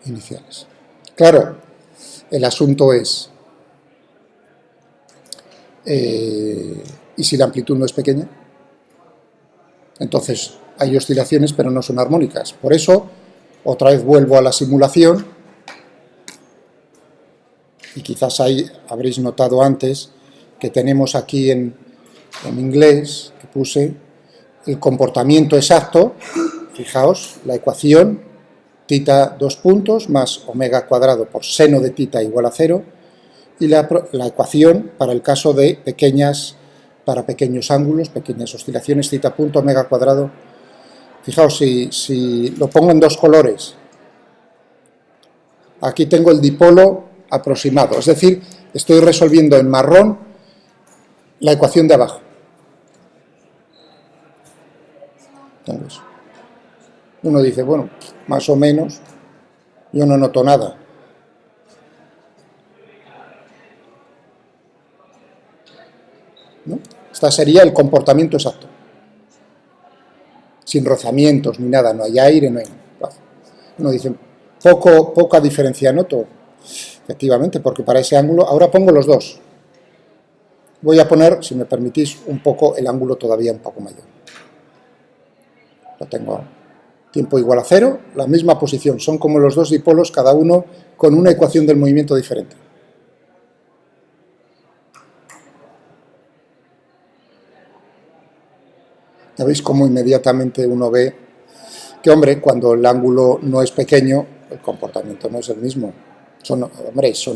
Iniciales. Claro, el asunto es, ¿y si la amplitud no es pequeña? Entonces hay oscilaciones pero no son armónicas. Por eso, otra vez vuelvo a la simulación Y quizás ahí habréis notado antes que tenemos aquí en inglés, que puse el comportamiento exacto, fijaos, la ecuación, tita 2 puntos más omega cuadrado por seno de tita igual a 0, y la ecuación para el caso de para pequeños ángulos, pequeñas oscilaciones, tita punto omega cuadrado. Fijaos, si lo pongo en dos colores, aquí tengo el dipolo aproximado, es decir, estoy resolviendo en marrón la ecuación de abajo. Tengo eso. Uno dice, bueno, más o menos, yo no noto nada. ¿No? Este sería el comportamiento exacto. Sin rozamientos ni nada, no hay aire, no hay nada. Uno dice, poca diferencia noto. Efectivamente, porque para ese ángulo, ahora pongo los dos. Voy a poner, si me permitís, un poco el ángulo todavía un poco mayor. Lo tengo tiempo igual a 0, la misma posición, son como los dos dipolos, cada uno con una ecuación del movimiento diferente. Ya veis cómo inmediatamente uno ve que, hombre, cuando el ángulo no es pequeño, el comportamiento no es el mismo. Son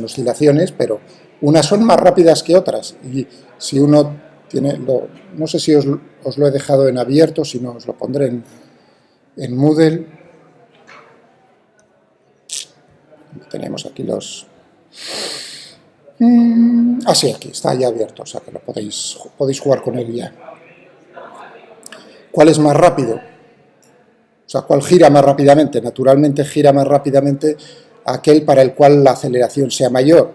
oscilaciones, pero unas son más rápidas que otras. Y si uno tiene, no sé si os lo he dejado en abierto, si no os lo pondré en Moodle. Tenemos aquí los... sí, aquí está ya abierto, o sea que lo podéis jugar con él ya. ¿Cuál es más rápido? O sea, ¿cuál gira más rápidamente? Naturalmente gira más rápidamente aquel para el cual la aceleración sea mayor.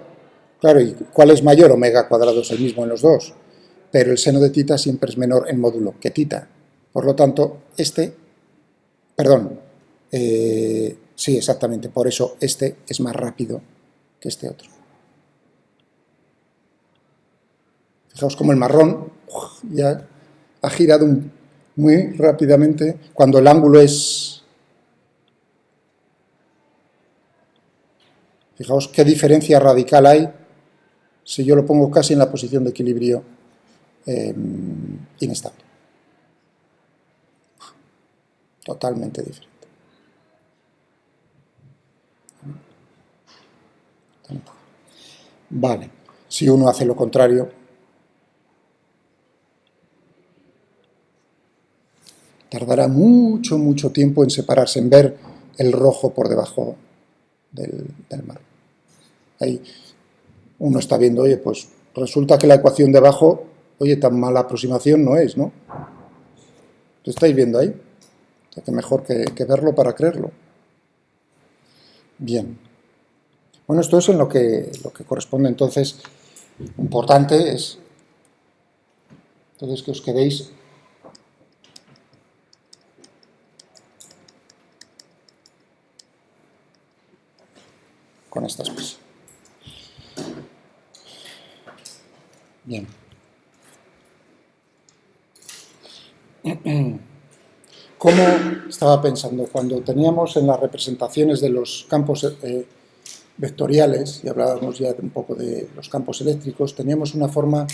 Claro, ¿y cuál es mayor? Omega cuadrado es el mismo en los dos, pero el seno de tita siempre es menor en módulo que tita. Por lo tanto, sí, exactamente, por eso este es más rápido que este otro. Fijaos como el marrón ya ha girado muy rápidamente cuando el ángulo es... Fijaos qué diferencia radical hay si yo lo pongo casi en la posición de equilibrio inestable. Totalmente diferente. Vale, si uno hace lo contrario, tardará mucho tiempo en separarse, en ver el rojo por debajo del mar. Ahí uno está viendo, oye, pues resulta que la ecuación de abajo, oye, tan mala aproximación no es, ¿no? ¿Lo estáis viendo ahí? O sea, que mejor que verlo para creerlo. Bien. Bueno, esto es en lo que corresponde, entonces, importante es, entonces, que os quedéis con estas cosas. Bien. ¿Cómo estaba pensando? Cuando teníamos en las representaciones de los campos vectoriales, y hablábamos ya un poco de los campos eléctricos, teníamos una forma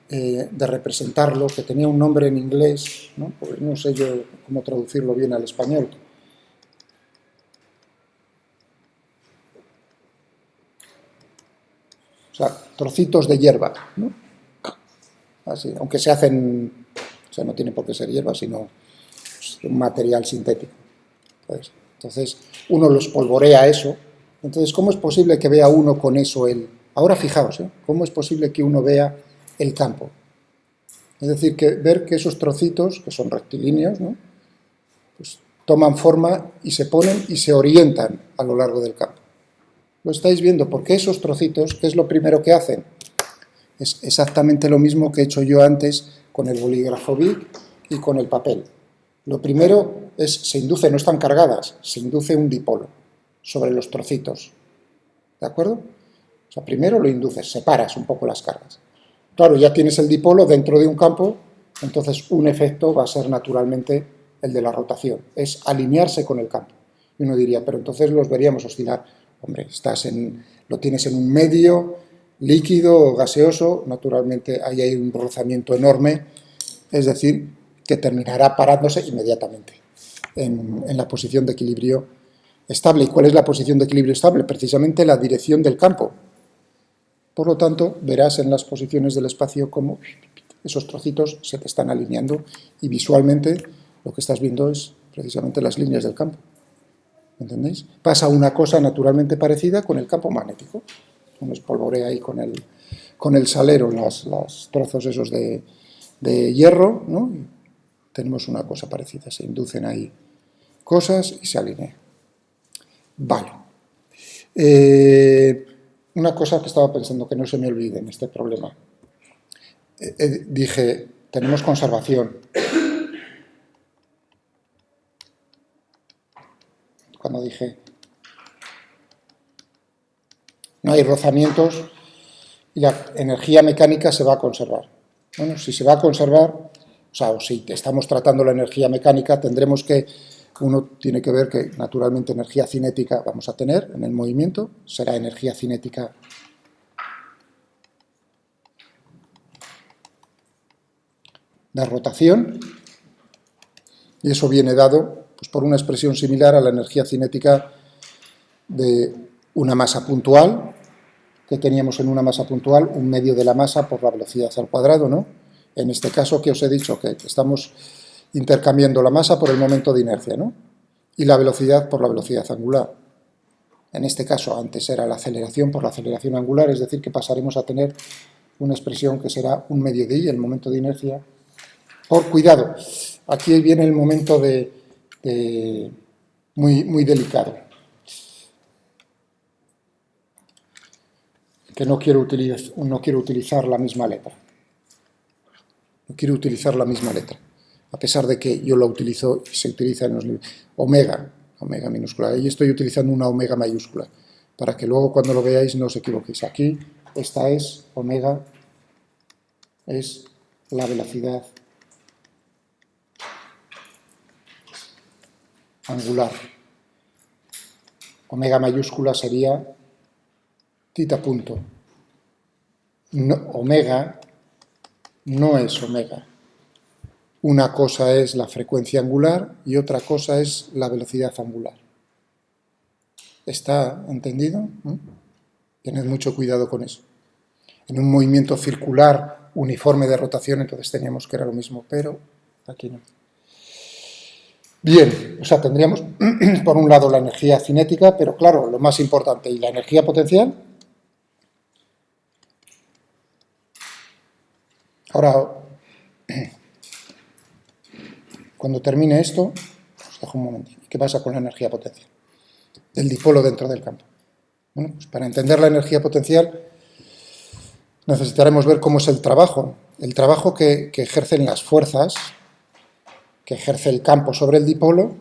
de representarlo que tenía un nombre en inglés, ¿no? Pues no sé yo cómo traducirlo bien al español. O sea, trocitos de hierba, ¿no? Así, aunque se hacen, o sea, no tiene por qué ser hierba, sino un material sintético. Entonces, uno los polvorea eso. Entonces, ¿cómo es posible que vea uno con eso Ahora fijaos, ¿cómo es posible que uno vea el campo? Es decir, ver que esos trocitos, que son rectilíneos, ¿no? Pues toman forma y se ponen y se orientan a lo largo del campo. Lo estáis viendo, porque esos trocitos, ¿qué es lo primero que hacen? Es exactamente lo mismo que he hecho yo antes con el bolígrafo Bic y con el papel. Lo primero se induce, no están cargadas, se induce un dipolo sobre los trocitos. ¿De acuerdo? O sea, primero lo induces, separas un poco las cargas. Claro, ya tienes el dipolo dentro de un campo, entonces un efecto va a ser naturalmente el de la rotación, es alinearse con el campo. Y uno diría, pero entonces los veríamos oscilar. Hombre, lo tienes en un medio líquido o gaseoso, naturalmente ahí hay un rozamiento enorme, es decir, que terminará parándose inmediatamente en la posición de equilibrio estable. ¿Y cuál es la posición de equilibrio estable? Precisamente la dirección del campo. Por lo tanto, verás en las posiciones del espacio cómo esos trocitos se te están alineando y visualmente lo que estás viendo es precisamente las líneas del campo. ¿Entendéis? Pasa una cosa naturalmente parecida con el campo magnético. Uno espolvorea ahí con el salero los trozos esos de hierro, ¿no? Y tenemos una cosa parecida, se inducen ahí cosas y se alinea. Vale. Una cosa que estaba pensando, que no se me olvide en este problema. Dije, tenemos conservación. Cuando dije, no hay rozamientos y la energía mecánica se va a conservar. Bueno, si se va a conservar, o si estamos tratando la energía mecánica, tendremos que, uno tiene que ver que naturalmente energía cinética vamos a tener en el movimiento, será energía cinética de rotación, y eso viene dado pues, por una expresión similar a la energía cinética de una masa puntual, que teníamos en una masa puntual un medio de la masa por la velocidad al cuadrado, ¿no? En este caso, que os he dicho, que estamos intercambiando la masa por el momento de inercia, ¿no? Y la velocidad por la velocidad angular. En este caso, antes era la aceleración por la aceleración angular, es decir, que pasaremos a tener una expresión que será un medio de i, el momento de inercia. Por cuidado, aquí viene el momento muy delicado. Que no quiero utilizar la misma letra. No quiero utilizar la misma letra. A pesar de que yo la utilizo y se utiliza en los libros. Omega minúscula. Ahí estoy utilizando una omega mayúscula. Para que luego cuando lo veáis no os equivoquéis. Aquí, esta es omega, es la velocidad angular. Omega mayúscula sería tita punto. No, omega no es omega. Una cosa es la frecuencia angular y otra cosa es la velocidad angular. ¿Está entendido? Tened mucho cuidado con eso. En un movimiento circular uniforme de rotación, entonces teníamos que era lo mismo, pero aquí no. Bien, o sea, tendríamos por un lado la energía cinética, pero claro, lo más importante, ¿y la energía potencial? Ahora, cuando termine esto, os dejo un momentito. ¿Qué pasa con la energía potencial? Del dipolo dentro del campo. Bueno, pues para entender la energía potencial necesitaremos ver cómo es el trabajo que ejercen las fuerzas, que ejerce el campo sobre el dipolo,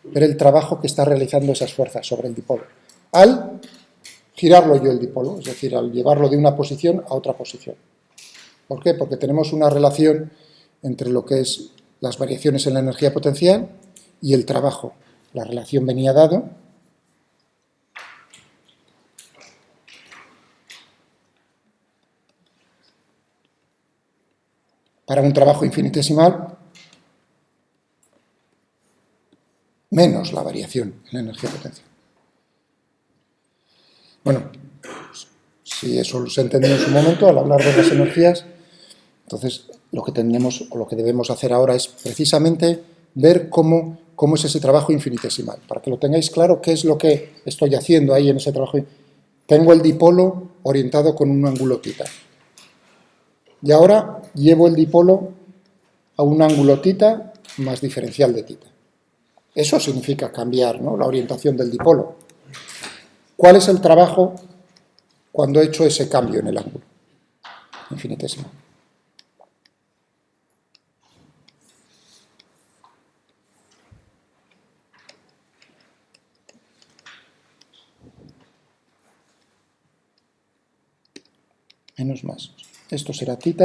ver el trabajo que está realizando esas fuerzas sobre el dipolo. Al girarlo yo el dipolo, es decir, al llevarlo de una posición a otra posición. ¿Por qué? Porque tenemos una relación entre lo que es las variaciones en la energía potencial y el trabajo. La relación venía dado para un trabajo infinitesimal menos la variación en la energía potencial. Bueno, si eso se entendió en su momento al hablar de las energías, entonces lo que tenemos o lo que debemos hacer ahora es precisamente ver cómo es ese trabajo infinitesimal. Para que lo tengáis claro, qué es lo que estoy haciendo ahí en ese trabajo. Tengo el dipolo orientado con un ángulo θ. Y ahora llevo el dipolo a un ángulo θ más diferencial de θ. Eso significa cambiar, ¿no?, la orientación del dipolo. ¿Cuál es el trabajo cuando he hecho ese cambio en el ángulo? Infinitesimal. Menos más. Esto será θ.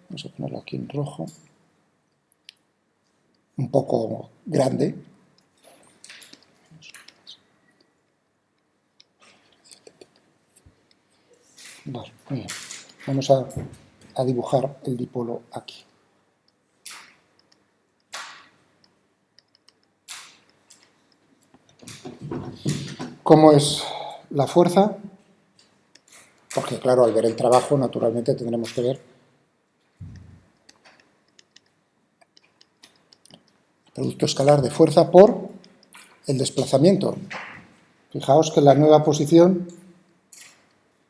Vamos a ponerlo aquí en rojo. Un poco grande. Vale, muy bien. Vamos a dibujar el dipolo aquí. ¿Cómo es la fuerza? Porque, claro, al ver el trabajo, naturalmente tendremos que ver el producto escalar de fuerza por el desplazamiento. Fijaos que la nueva posición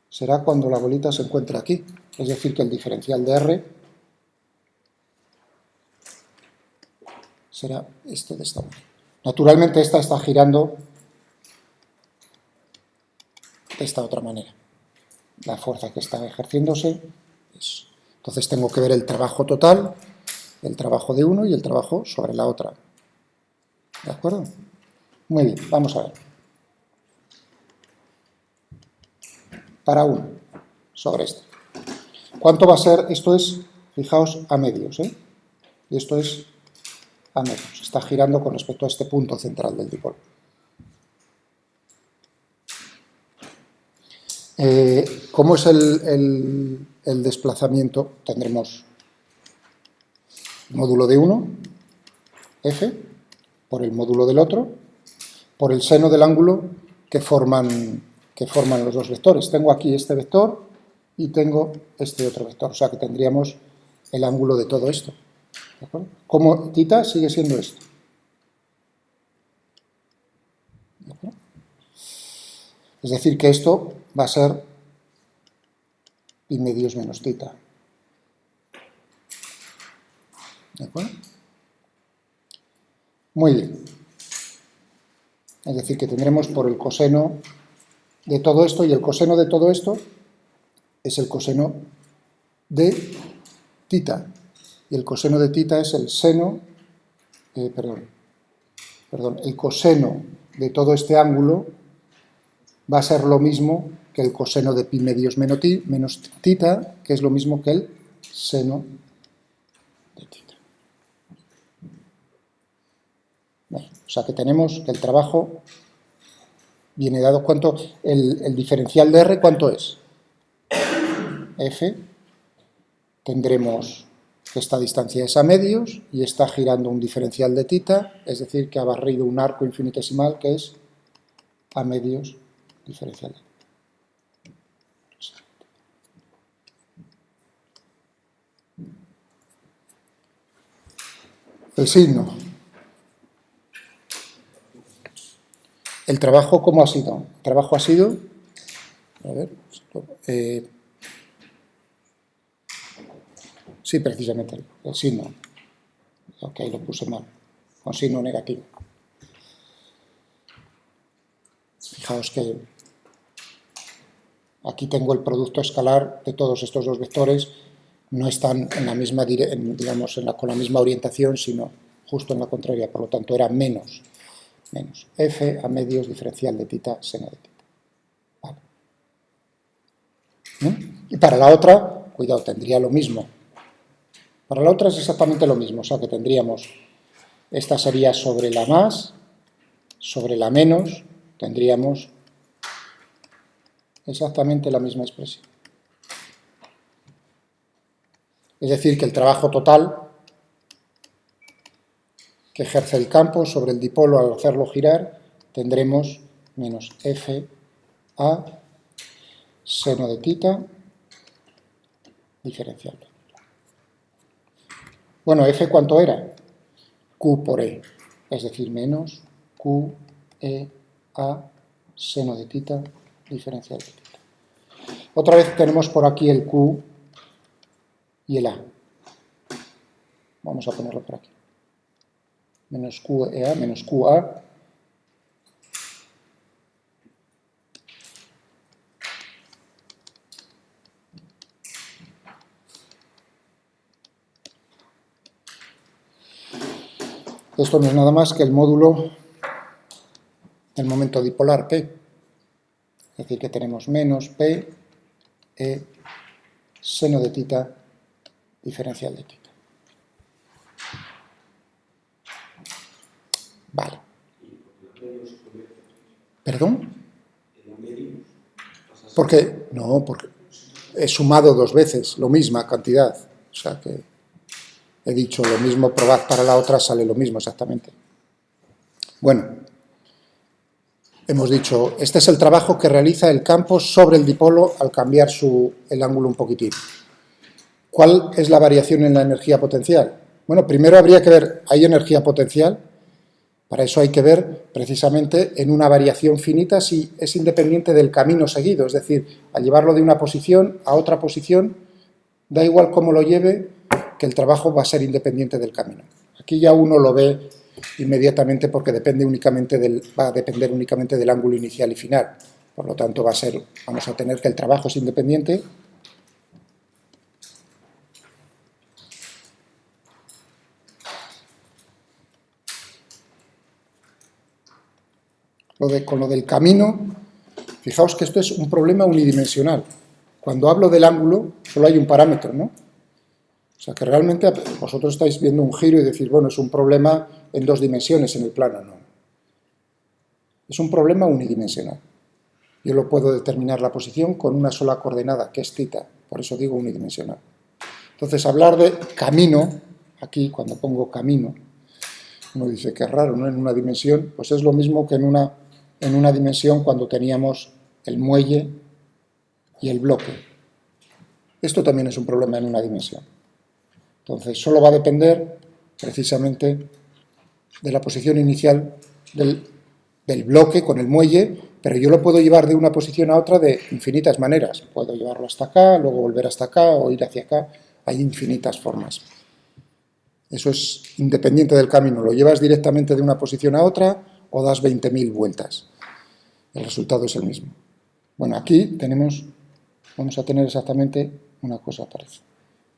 será cuando la bolita se encuentre aquí. Es decir, que el diferencial de R será esto de esta manera. Naturalmente, esta está girando de esta otra manera. La fuerza que está ejerciéndose es... Entonces tengo que ver el trabajo total, el trabajo de uno y el trabajo sobre la otra. ¿De acuerdo? Muy bien, vamos a ver. Para 1 sobre este. ¿Cuánto va a ser? Esto es, fijaos, a medios, ¿eh? Y esto es a medios. Está girando con respecto a este punto central del dipolo. ¿Cómo es el desplazamiento? Tendremos módulo de uno, F, por el módulo del otro, por el seno del ángulo que forman los dos vectores. Tengo aquí este vector y tengo este otro vector, o sea que tendríamos el ángulo de todo esto. ¿De acuerdo? Como θ sigue siendo esto. ¿De acuerdo? Es decir, que esto va a ser pi medios menos θ. ¿De acuerdo? Muy bien. Es decir, que tendremos por el coseno de todo esto, y el coseno de todo esto es el coseno de θ. Y el coseno de θ es el seno, el coseno de todo este ángulo va a ser lo mismo que el coseno de pi medios menos θ, que es lo mismo que el seno de θ. Bueno, o sea que tenemos que el trabajo viene dado. ¿Cuánto? El diferencial de R, ¿cuánto es? F. Tendremos que esta distancia es a medios y está girando un diferencial de θ, es decir, que ha barrido un arco infinitesimal que es a medios diferencial de θ. El signo. ¿El trabajo cómo ha sido? El trabajo ha sido... A ver... sí, precisamente, el signo. Ok, lo puse mal. Con signo negativo. Fijaos que aquí tengo el producto escalar de todos estos dos vectores. No están en la misma, digamos, con la misma orientación, sino justo en la contraria. Por lo tanto, era menos f a medios diferencial de θ seno de θ. Vale. Y para la otra, cuidado, tendría lo mismo. Para la otra es exactamente lo mismo, o sea que tendríamos, esta sería sobre la más, sobre la menos, tendríamos exactamente la misma expresión. Es decir, que el trabajo total que ejerce el campo sobre el dipolo al hacerlo girar, tendremos menos f a seno de θ diferencial. Bueno, f ¿cuánto era? Q por e, es decir, menos q e a seno de θ diferencial de θ. Otra vez tenemos por aquí el q y el a. Vamos a ponerlo por aquí. Menos q e a menos q a. Esto no es nada más que el módulo del momento dipolar P. Es decir, que tenemos menos P e seno de θ diferencial de θ. Vale. ¿Perdón? ¿Por qué? No, porque he sumado 2 veces la misma cantidad. O sea que he dicho lo mismo, probad para la otra, sale lo mismo exactamente. Bueno, hemos dicho, este es el trabajo que realiza el campo sobre el dipolo al cambiar el ángulo un poquitín. ¿Cuál es la variación en la energía potencial? Bueno, primero habría que ver, ¿hay energía potencial? Para eso hay que ver precisamente en una variación finita si es independiente del camino seguido, es decir, al llevarlo de una posición a otra posición, da igual cómo lo lleve, que el trabajo va a ser independiente del camino. Aquí ya uno lo ve inmediatamente porque va a depender únicamente del ángulo inicial y final. Por lo tanto, vamos a tener que el trabajo es independiente. Con lo del camino, fijaos que esto es un problema unidimensional. Cuando hablo del ángulo, solo hay un parámetro, ¿no? O sea que realmente vosotros estáis viendo un giro y decís, bueno, es un problema en 2 dimensiones en el plano, no. Es un problema unidimensional. Yo lo puedo determinar la posición con una sola coordenada, que es θ, por eso digo unidimensional. Entonces, hablar de camino, aquí cuando pongo camino, uno dice que es raro, ¿no? En una dimensión, pues es lo mismo que en una dimensión cuando teníamos el muelle y el bloque. Esto también es un problema en una dimensión. Entonces, solo va a depender precisamente de la posición inicial del bloque con el muelle, pero yo lo puedo llevar de una posición a otra de infinitas maneras. Puedo llevarlo hasta acá, luego volver hasta acá o ir hacia acá. Hay infinitas formas. Eso es independiente del camino. Lo llevas directamente de una posición a otra o das 20.000 vueltas. El resultado es el mismo. Bueno, aquí vamos a tener exactamente una cosa parecida.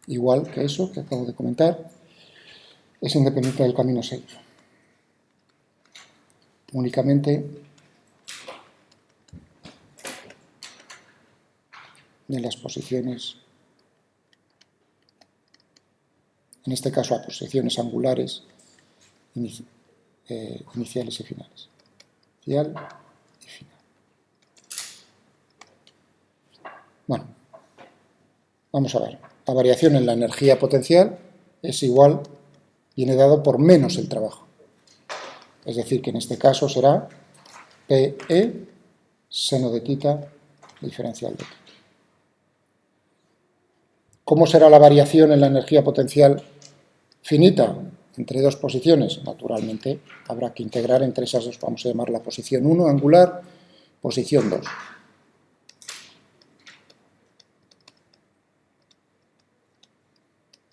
Igual que eso que acabo de comentar, es independiente del camino seguido. Únicamente de las posiciones, en este caso a posiciones angulares iniciales y finales. Inicial y final. Bueno, vamos a ver. La variación en la energía potencial es igual, viene dado por menos el trabajo. Es decir, que en este caso será PE seno de θ diferencial de θ. ¿Cómo será la variación en la energía potencial finita entre 2 posiciones? Naturalmente, habrá que integrar entre esas dos. Vamos a llamarla posición 1 angular, posición 2.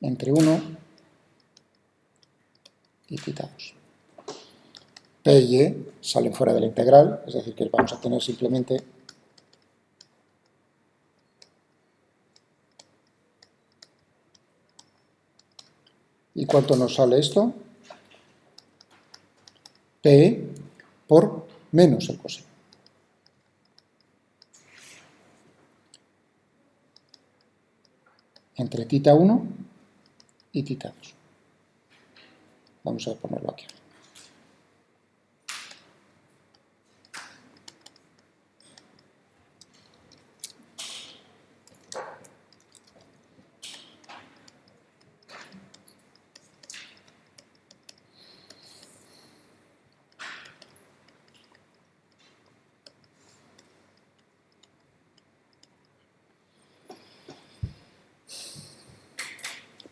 Entre 1 y θ2. P y E salen fuera de la integral, es decir, que vamos a tener simplemente ¿y cuánto nos sale esto? P por menos el coseno. Entre θ1 y θ2. Vamos a ponerlo aquí.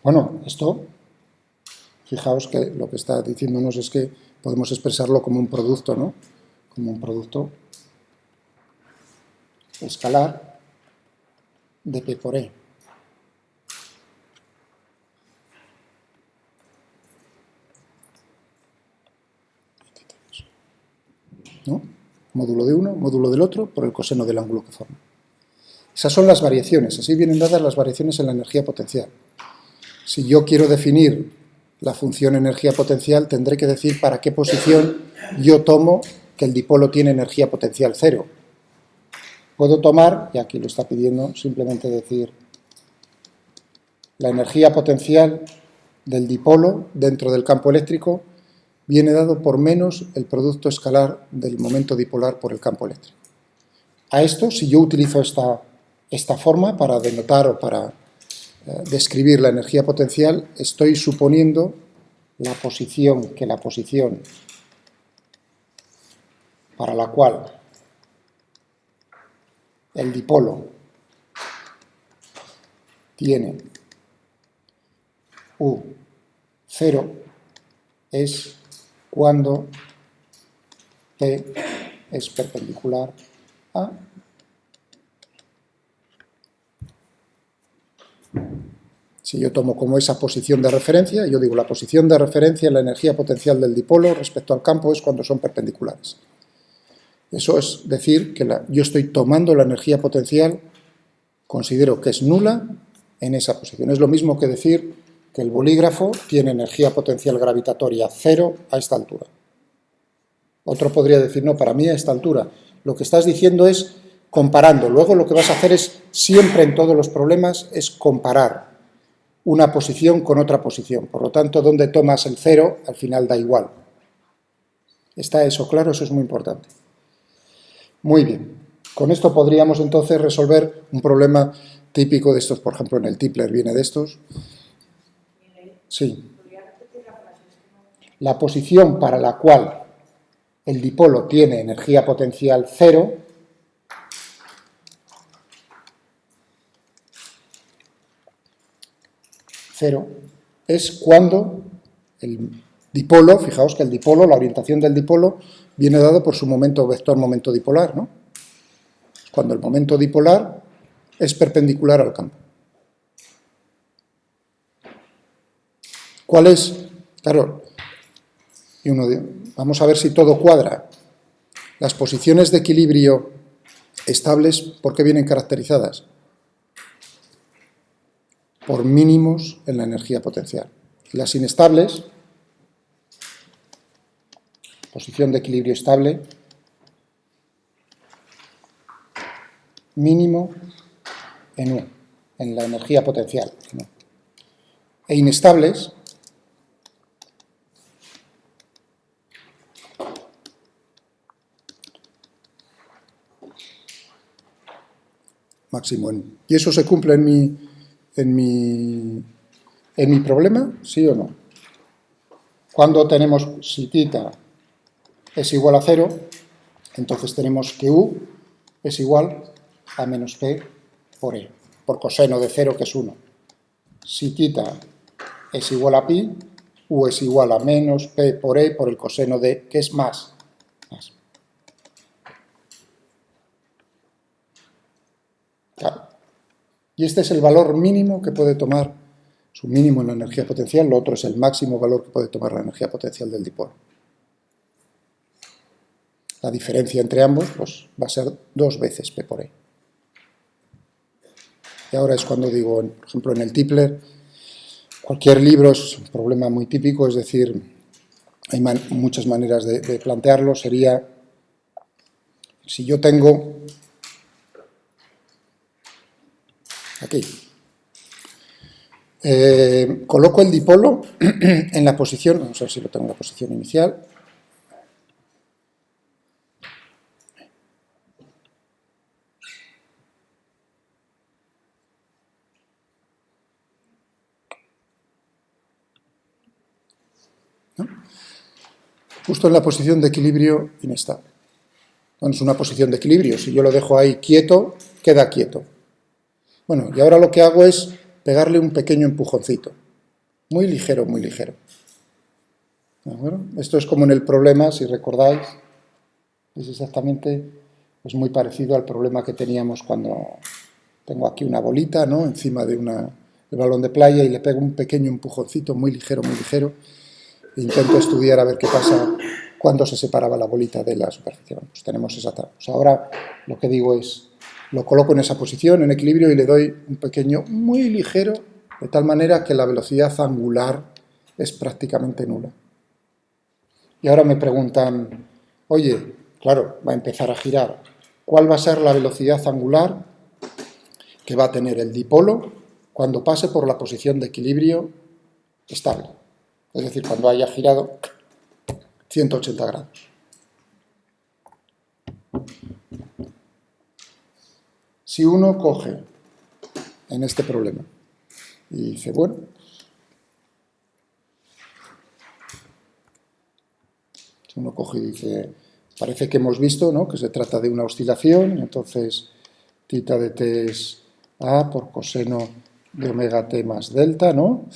Bueno, esto, fijaos que lo que está diciéndonos es que podemos expresarlo como un producto, ¿no? Como un producto escalar de P por E. ¿No? Módulo de uno, módulo del otro, por el coseno del ángulo que forma. Esas son las variaciones, así vienen dadas las variaciones en la energía potencial. Si yo quiero definir la función energía potencial, tendré que decir para qué posición yo tomo que el dipolo tiene energía potencial 0. Puedo tomar, y aquí lo está pidiendo, simplemente decir la energía potencial del dipolo dentro del campo eléctrico viene dado por menos el producto escalar del momento dipolar por el campo eléctrico. A esto, si yo utilizo esta forma para denotar o para describir la energía potencial, estoy suponiendo la posición para la cual el dipolo tiene U0 es cuando P es perpendicular a Si yo tomo como esa posición de referencia, yo digo la posición de referencia en la energía potencial del dipolo respecto al campo es cuando son perpendiculares. Eso es decir que yo estoy tomando la energía potencial, considero que es nula en esa posición. Es lo mismo que decir que el bolígrafo tiene energía potencial gravitatoria 0 a esta altura. Otro podría decir, no, para mí a esta altura. Lo que estás diciendo es comparando. Luego lo que vas a hacer es, siempre en todos los problemas, es comparar una posición con otra posición. Por lo tanto, donde tomas el 0, al final da igual. ¿Está eso claro? Eso es muy importante. Muy bien. Con esto podríamos entonces resolver un problema típico de estos, por ejemplo, en el Tipler viene de estos. Sí. La posición para la cual el dipolo tiene energía potencial 0 es cuando el dipolo, fijaos que el dipolo, la orientación del dipolo viene dado por su vector momento dipolar, ¿no? Cuando el momento dipolar es perpendicular al campo. ¿Cuál es? Claro, vamos a ver si todo cuadra. Las posiciones de equilibrio estables, ¿por qué vienen caracterizadas? Por mínimos en la energía potencial. Y las inestables, posición de equilibrio estable, mínimo en U, en la energía potencial. ¿No? E inestables, máximo en U. ¿Y eso se cumple en mi problema? ¿Sí o no? Cuando tenemos, si θ es igual a 0, entonces tenemos que U es igual a menos P por E, por coseno de 0, que es 1. Si θ es igual a pi, U es igual a menos P por E por el coseno de, que es más. Claro. Y este es el valor mínimo que puede tomar, su mínimo en la energía potencial, lo otro es el máximo valor que puede tomar la energía potencial del dipolo. La diferencia entre ambos pues, va a ser 2 veces P por E. Y ahora es cuando digo, por ejemplo, en el Tipler, cualquier libro es un problema muy típico, es decir, hay muchas maneras de plantearlo, sería, si yo tengo aquí, coloco el dipolo en la posición, vamos a ver si lo tengo en la posición inicial, ¿no? Justo en la posición de equilibrio inestable. Bueno, es una posición de equilibrio, si yo lo dejo ahí quieto, queda quieto. Bueno, y ahora lo que hago es pegarle un pequeño empujoncito, muy ligero, muy ligero. Bueno, esto es como en el problema, si recordáis, es exactamente pues muy parecido al problema que teníamos cuando tengo aquí una bolita, ¿no?, encima de del balón de playa y le pego un pequeño empujoncito muy ligero, e intento estudiar a ver qué pasa cuando se separaba la bolita de la superficie. Pues tenemos esa tabla. Pues ahora lo que digo es, lo coloco en esa posición, en equilibrio, y le doy un pequeño muy ligero, de tal manera que la velocidad angular es prácticamente nula. Y ahora me preguntan, oye, claro, va a empezar a girar, ¿cuál va a ser la velocidad angular que va a tener el dipolo cuando pase por la posición de equilibrio estable? Es decir, cuando haya girado 180 grados. Si uno coge en este problema y dice, bueno, si uno coge y dice, parece que hemos visto, ¿no?, que se trata de una oscilación, y entonces θ de t es A por coseno de omega t más delta, ¿no?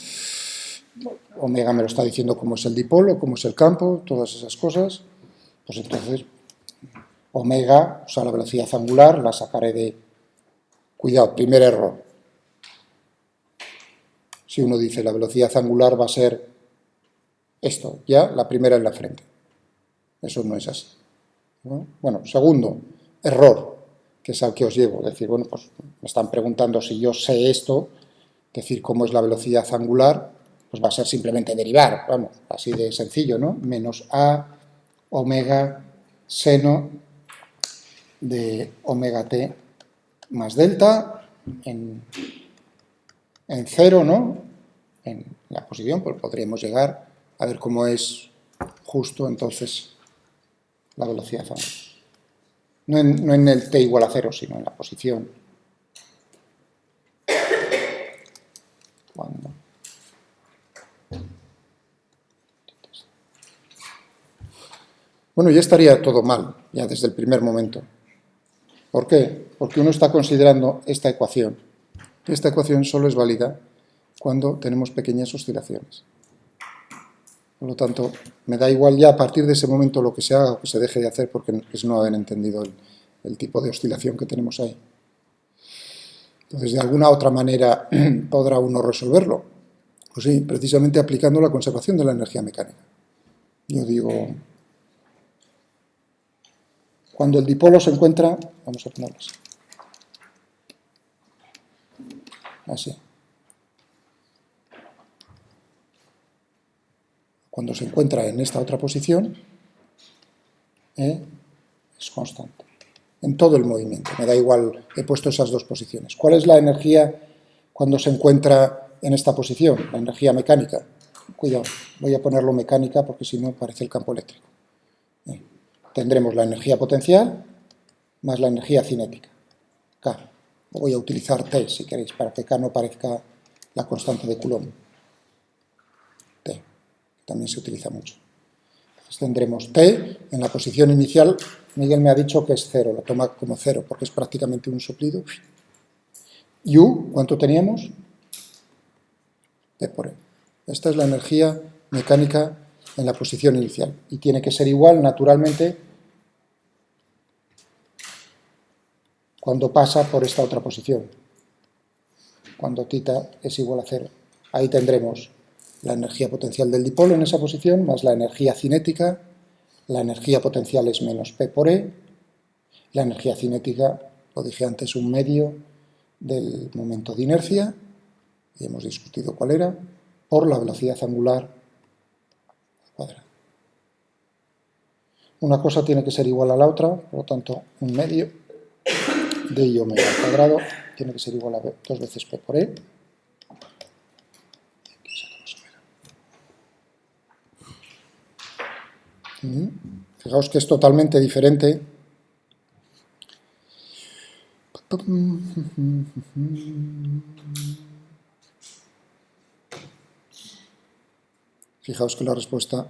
Omega me lo está diciendo cómo es el dipolo, cómo es el campo, todas esas cosas. Pues entonces, omega, o sea, la velocidad angular, la sacaré de... Cuidado, primer error. Si uno dice la velocidad angular va a ser esto, ya la primera en la frente. Eso no es así, ¿no? Bueno, segundo, error, que es al que os llevo. Es decir, bueno, pues me están preguntando si yo sé esto, decir cómo es la velocidad angular, pues va a ser simplemente derivar, vamos, así de sencillo, ¿no? Menos A omega seno de omega t más delta en cero, ¿no? En la posición, pues podríamos llegar a ver cómo es justo entonces la velocidad angular. No en el t igual a cero, sino en la posición. Cuando bueno, ya estaría todo mal, ya desde el primer momento. ¿Por qué? Porque uno está considerando esta ecuación. Esta ecuación solo es válida cuando tenemos pequeñas oscilaciones. Por lo tanto, me da igual ya a partir de ese momento lo que se haga o que se deje de hacer, porque es no haber entendido el tipo de oscilación que tenemos ahí. Entonces, de alguna otra manera podrá uno resolverlo. Pues sí, precisamente aplicando la conservación de la energía mecánica. Yo digo, cuando el dipolo se encuentra, vamos a ponerlo así. Así. Cuando se encuentra en esta otra posición, es constante. En todo el movimiento, me da igual, he puesto esas dos posiciones. ¿Cuál es la energía cuando se encuentra en esta posición? La energía mecánica. Cuidado, voy a ponerlo mecánica porque si no parece el campo eléctrico. Tendremos la energía potencial más la energía cinética, K. Voy a utilizar T, si queréis, para que K no parezca la constante de Coulomb. T, que también se utiliza mucho. Entonces tendremos T en la posición inicial. Miguel me ha dicho que es cero, lo toma como cero, porque es prácticamente un soplido. U, ¿cuánto teníamos? T por E. Esta es la energía mecánica en la posición inicial. Y tiene que ser igual, naturalmente, cuando pasa por esta otra posición, cuando θ es igual a cero. Ahí tendremos la energía potencial del dipolo en esa posición, más la energía cinética. La energía potencial es menos P por E. La energía cinética, lo dije antes, un medio del momento de inercia, y hemos discutido cuál era, por la velocidad angular al cuadrado. Una cosa tiene que ser igual a la otra, por lo tanto, un medio de I omega al cuadrado tiene que ser igual a 2 veces P por E. Fijaos que es totalmente diferente. Fijaos que la respuesta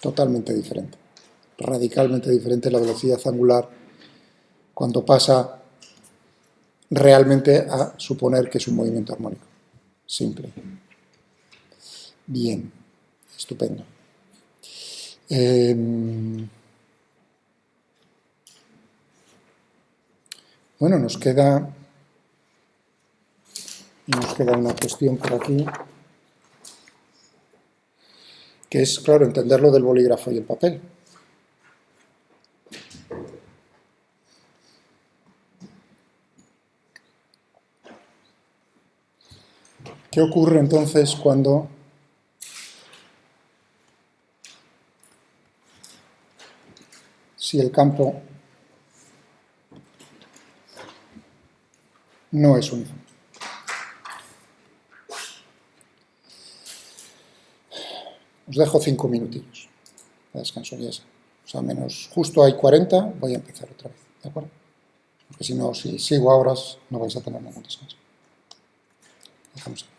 totalmente diferente, radicalmente diferente la velocidad angular cuando pasa realmente a suponer que es un movimiento armónico. Simple. Bien, estupendo. Bueno, nos queda una cuestión por aquí, que es, claro, entender lo del bolígrafo y el papel. ¿Qué ocurre entonces cuando si el campo no es uniforme. Os dejo 5 minutillos de descanso ya. O sea, menos justo hay 40, voy a empezar otra vez, ¿de acuerdo? Porque si no, si sigo a horas, no vais a tener ningún descanso. Dejamos ahí.